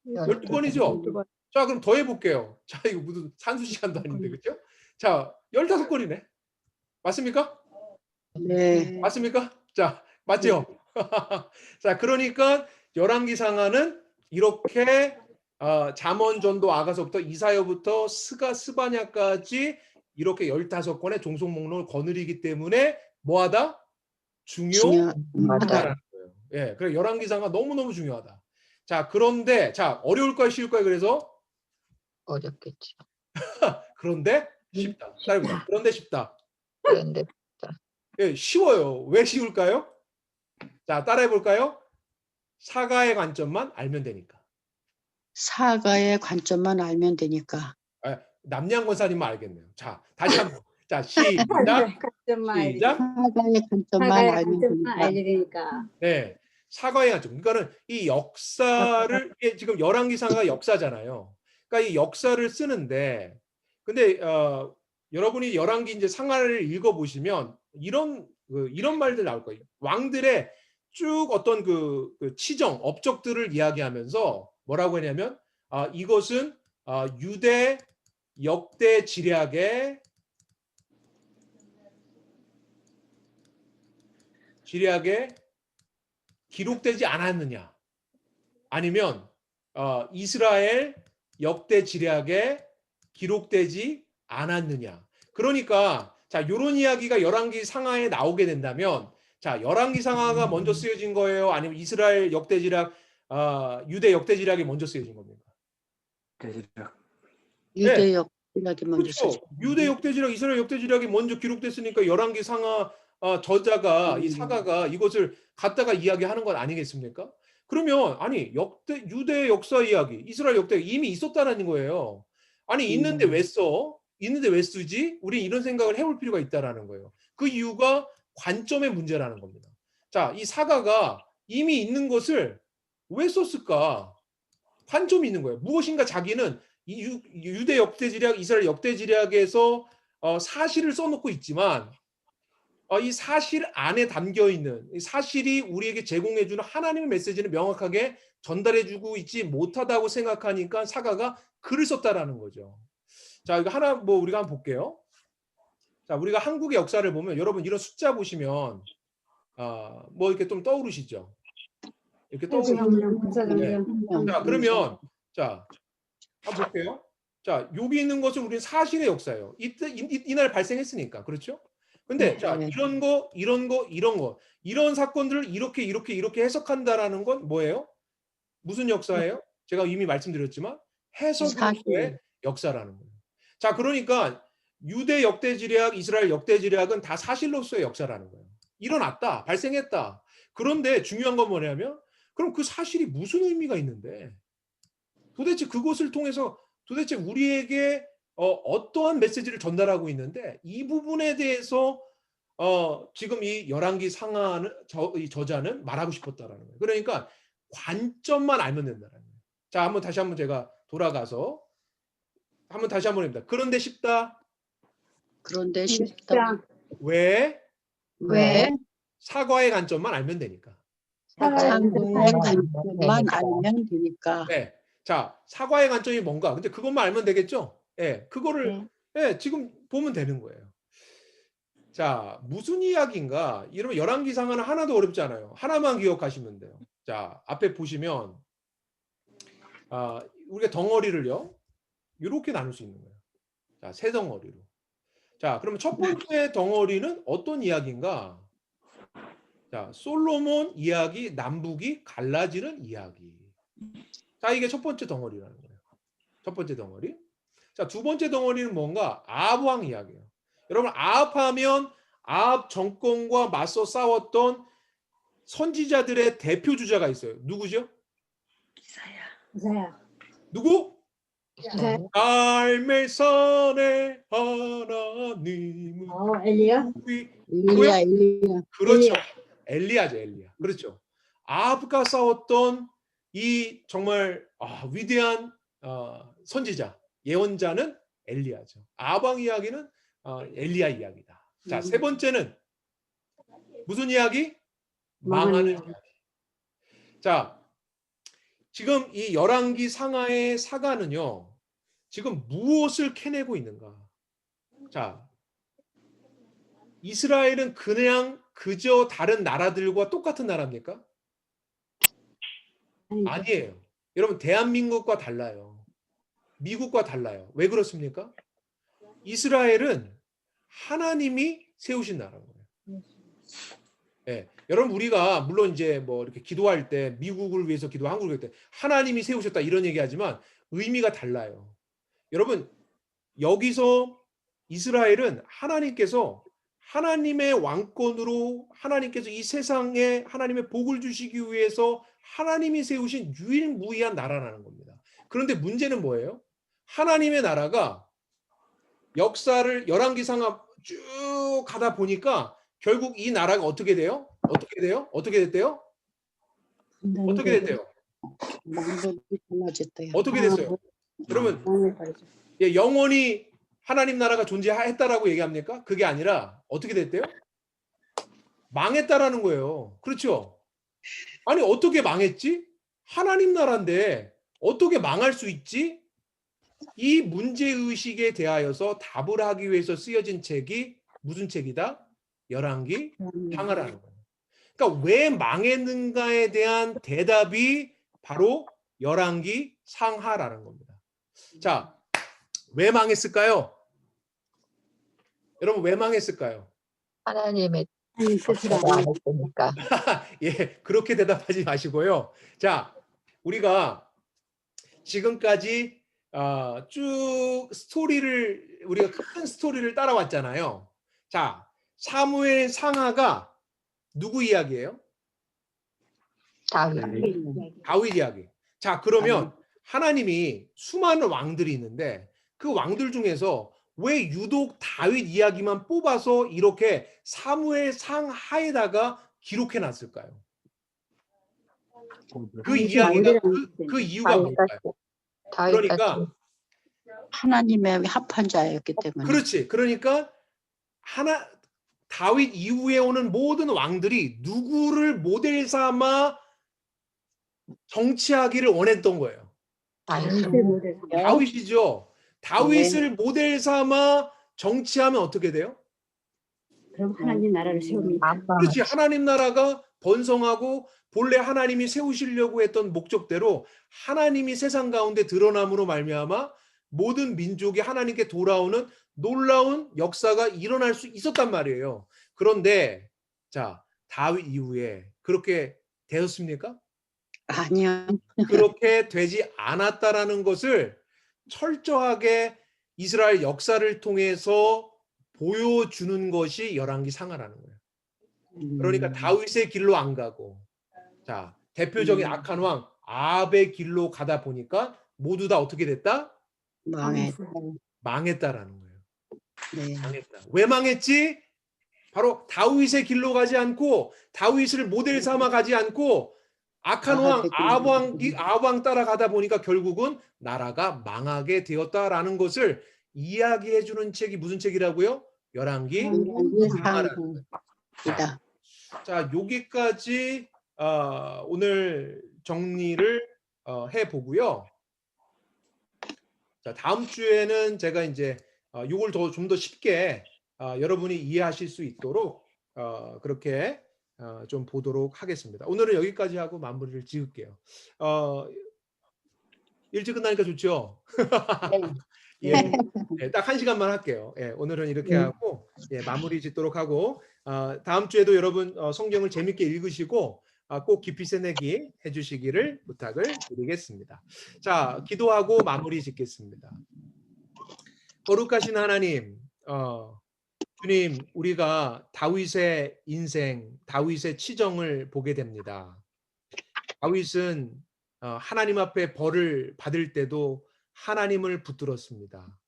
12권이죠? 자, 그럼 더 해볼게요. 자, 이거 무슨 산수 시간도 아닌데, 그렇죠? 자, 15권이네. 맞습니까? 네. 맞습니까? 자, 맞죠? 자, 그러니까 열왕기상하는 이렇게 잠언, 전도, 아가서부터 이사야부터 스바냐까지 이렇게 15권의 종속 목록을 거느리기 때문에 뭐하다? 중요하다라는 거예요. 예, 그래 열왕기상하 너무너무 중요하다. 자, 그런데 자, 어려울까요, 쉬울까요? 그래서 어렵겠죠. 그런데 쉽다. 따라해보자. 그런데 쉽다. 그런데 예, 쉬워요. 왜 쉬울까요? 자, 따라해볼까요? 사가의 관점만 알면 되니까. 사가의 관점만 알면 되니까. 남양 권사님만 알겠네요. 자, 다시 한번. 자, 시작. 시작. 사가의 관점만 알면 되니까. 네, 사과의 관점. 그러니까는 이 역사를 이게 지금 열왕기상하가 역사잖아요. 그러니까 이 역사를 쓰는데, 근데 여러분이 열왕기 이제 상하를 읽어보시면 이런 말들 나올 거예요. 왕들의 쭉 어떤 그 치정, 업적들을 이야기하면서 뭐라고 했냐면 이것은 유대 역대 지략에 기록되지 않았느냐, 아니면 이스라엘 역대 지략에 기록되지 않았느냐. 그러니까 자, 이런 이야기가 열왕기 상하에 나오게 된다면, 자, 열왕기 상하가 먼저 쓰여진 거예요, 아니면 이스라엘 역대 지략, 유대 역대 지략이 먼저 쓰여진 겁니까? 유대 역사학이 먼저 그렇죠. 쓰죠. 유대 역대지략, 이스라엘 역대지략이 먼저 기록됐으니까 열왕기 상하 저자가 이 사가가 이것을 갖다가 이야기하는 건 아니겠습니까? 그러면 아니 유대 역사 이야기, 이스라엘 역대 이미 있었다는 거예요. 아니 있는데 왜 써? 있는데 왜 쓰지? 우리 이런 생각을 해볼 필요가 있다라는 거예요. 그 이유가 관점의 문제라는 겁니다. 자, 이 사가가 이미 있는 것을 왜 썼을까? 관점이 있는 거예요. 무엇인가 자기는 유대 역대지략, 이스라엘 역대지략에서 사실을 써놓고 있지만 이 사실 안에 담겨 있는 이 사실이 우리에게 제공해주는 하나님의 메시지는 명확하게 전달해주고 있지 못하다고 생각하니까 사가가 글을 썼다라는 거죠. 자, 이거 하나 우리가 한번 볼게요. 자, 우리가 한국의 역사를 보면 여러분 이런 숫자 보시면 이렇게 좀 떠오르시죠? 이렇게 떠오르시죠? 네. 자, 그러면 자, 한번 볼게요. 자, 여기 있는 것은 우리는 사실의 역사예요. 이날 발생했으니까. 그렇죠? 근데 자, 이런 거, 이런 사건들을 이렇게 해석한다라는 건 뭐예요? 무슨 역사예요? 제가 이미 말씀드렸지만 해석의 역사라는 거예요. 자, 그러니까 유대 역대지략, 이스라엘 역대지략은 다 사실로서의 역사라는 거예요. 일어났다, 발생했다. 그런데 중요한 건 뭐냐면, 그럼 그 사실이 무슨 의미가 있는데, 도대체 그것을 통해서 도대체 우리에게 어떠한 메시지를 전달하고 있는데, 이 부분에 대해서 지금 이 열왕기 상하는 이 저자는 말하고 싶었다라는 거예요. 그러니까 관점만 알면 된다는 거예요. 자, 다시 한번 제가 돌아가서 다시 한번 해봅니다. 그런데 쉽다. 그런데 쉽다. 왜? 왜? 사과의 관점만 알면 되니까. 사과의 관점만 알면 되니까. 네. 자, 사과의 관점이 뭔가? 근데 그것만 알면 되겠죠? 예, 그거를 지금 보면 되는 거예요. 자, 무슨 이야기인가? 이러면 열왕기상하는 하나도 어렵지 않아요. 하나만 기억하시면 돼요. 자, 앞에 보시면 우리가 덩어리를요, 이렇게 나눌 수 있는 거예요. 자, 세 덩어리로. 자, 그러면 첫 번째 덩어리는 어떤 이야기인가? 자, 솔로몬 이야기, 남북이 갈라지는 이야기. 자, 이게 첫 번째 덩어리라는 거예요. 첫 번째 덩어리. 자, 두 번째 덩어리는 뭔가? 아합 왕 이야기예요. 여러분, 아합하면 아합 정권과 맞서 싸웠던 선지자들의 대표 주자가 있어요. 누구죠? 이사야. 누구? 삶의 산에 하나님은 엘리야? 엘리야. 그렇죠. 엘리야죠, 엘리야. 그렇죠. 아합과 싸웠던 이 정말 위대한 선지자, 예언자는 엘리야죠. 아방 이야기는 엘리야 이야기다. 자, 세 번째는 무슨 이야기? 망하는 이야기. 자, 지금 이 열왕기 상하의 사가는요. 지금 무엇을 캐내고 있는가? 자, 이스라엘은 그냥 그저 다른 나라들과 똑같은 나라입니까? 아니에요. 여러분, 대한민국과 달라요. 미국과 달라요. 왜 그렇습니까? 이스라엘은 하나님이 세우신 나라예요. 예, 여러분, 우리가 물론 이제 뭐 이렇게 기도할 때 미국을 위해서 기도, 한국을 위해서 하나님이 세우셨다 이런 얘기하지만 의미가 달라요. 여러분, 여기서 이스라엘은 하나님께서 하나님의 왕권으로 하나님께서 이 세상에 하나님의 복을 주시기 위해서 하나님이 세우신 유일무이한 나라라는 겁니다. 그런데 문제는 뭐예요? 하나님의 나라가 역사를 열왕기상하 쭉 가다 보니까 결국 이 나라가 어떻게 돼요? 어떻게 돼요? 어떻게 됐대요? 어떻게 됐대요? 어떻게 됐어요? 여러분, 예, 영원히 하나님 나라가 존재했다라고 얘기합니까? 그게 아니라 어떻게 됐대요? 망했다라는 거예요. 그렇죠? 아니, 어떻게 망했지? 하나님 나라인데 어떻게 망할 수 있지? 이 문제의식에 대하여서 답을 하기 위해서 쓰여진 책이 무슨 책이다? 열왕기 상하라는 거예요. 그러니까 왜 망했는가에 대한 대답이 바로 열왕기 상하라는 겁니다. 자, 왜 망했을까요? 여러분, 왜 망했을까요? 하나님의 뜻을 안 했으니까. 예, 그렇게 대답하지 마시고요. 자, 우리가 지금까지 쭉 스토리를, 우리가 큰 스토리를 따라왔잖아요. 자, 사무엘 상하가 누구 이야기예요? 다윗 이야기. 자, 그러면 하나님이 수많은 왕들이 있는데 그 왕들 중에서 왜 유독 다윗 이야기만 뽑아서 이렇게 사무엘 상하에다가 기록해 놨을까요? 그 이야기가 그 이유가 뭘까요? 그러니까 하나님의 합한 자였기 때문에. 그렇지. 그러니까 다윗 이후에 오는 모든 왕들이 누구를 모델 삼아 정치하기를 원했던 거예요. 다윗이죠. 다윗을 모델 삼아 정치하면 어떻게 돼요? 그럼 하나님 나라를 세웁니다. 그렇지. 하나님 나라가 번성하고 본래 하나님이 세우시려고 했던 목적대로 하나님이 세상 가운데 드러남으로 말미암아 모든 민족이 하나님께 돌아오는 놀라운 역사가 일어날 수 있었단 말이에요. 그런데 자, 다윗 이후에 그렇게 되었습니까? 아니요. 그렇게 되지 않았다라는 것을 철저하게 이스라엘 역사를 통해서 보여주는 것이 열왕기 상하라는 거예요. 그러니까 다윗의 길로 안 가고, 자, 대표적인 악한 왕 아합의 길로 가다 보니까 모두 다 어떻게 됐다? 망했다라는 거예요. 네. 망했다. 왜 망했지? 바로 다윗의 길로 가지 않고 다윗을 모델 삼아 가지 않고 악한 왕 아합 왕 따라가다 보니까 결국은 나라가 망하게 되었다라는 것을 이야기해 주는 책이 무슨 책이라고요? 열왕기 상하라는 거예요. 자, 여기까지 오늘 정리를 해 보고요. 자, 다음 주에는 제가 이제 이걸 좀 더 쉽게 여러분이 이해하실 수 있도록 그렇게 좀 보도록 하겠습니다. 오늘은 여기까지 하고 마무리를 지을게요. 일찍 끝나니까 좋죠? 예, 예, 딱 1시간만 할게요. 예, 오늘은 이렇게 하고 마무리 짓도록 하고 다음 주에도 여러분 성경을 재밌게 읽으시고 꼭 깊이 새내기 해주시기를 부탁을 드리겠습니다. 자, 기도하고 마무리 짓겠습니다. 거룩하신 하나님, 주님, 우리가 다윗의 인생, 다윗의 치정을 보게 됩니다. 다윗은 하나님 앞에 벌을 받을 때도 하나님을 붙들었습니다.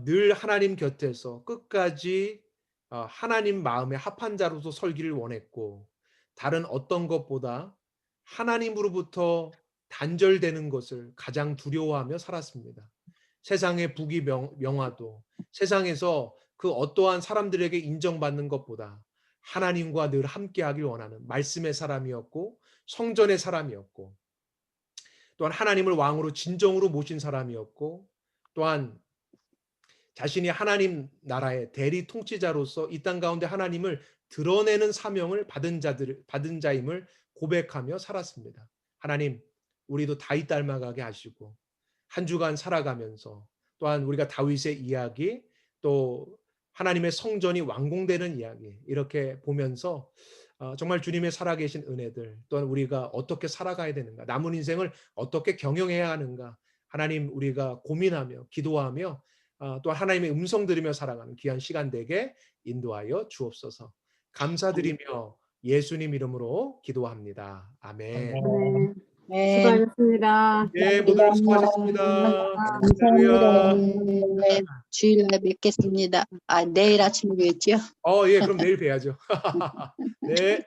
늘 하나님 곁에서 끝까지 하나님 마음에 합한 자로서 설기를 원했고, 다른 어떤 것보다 하나님으로부터 단절되는 것을 가장 두려워하며 살았습니다. 세상의 부귀 명화도 세상에서 그 어떠한 사람들에게 인정받는 것보다 하나님과 늘 함께하길 원하는 말씀의 사람이었고 성전의 사람이었고 또한 하나님을 왕으로 진정으로 모신 사람이었고 또한 자신이 하나님 나라의 대리 통치자로서 이 땅 가운데 하나님을 드러내는 사명을 받은 자임을 고백하며 살았습니다. 하나님, 우리도 다윗 닮아가게 하시고 한 주간 살아가면서 또한 우리가 다윗의 이야기 또 하나님의 성전이 완공되는 이야기 이렇게 보면서 정말 주님의 살아계신 은혜들 또한 우리가 어떻게 살아가야 되는가 남은 인생을 어떻게 경영해야 하는가 하나님 우리가 고민하며 기도하며 또 하나님의 음성 들으며 살아가는 귀한 시간 되게 인도하여 주옵소서. 감사드리며 예수님 이름으로 기도합니다. 아멘. 네. 수고하셨습니다. 예, 모두 수고하셨습니다. 감사합니다. 네, 주일날 뵙겠습니다. 아, 내일 아침에 뵙죠. 예, 그럼 내일 뵈야죠. 네.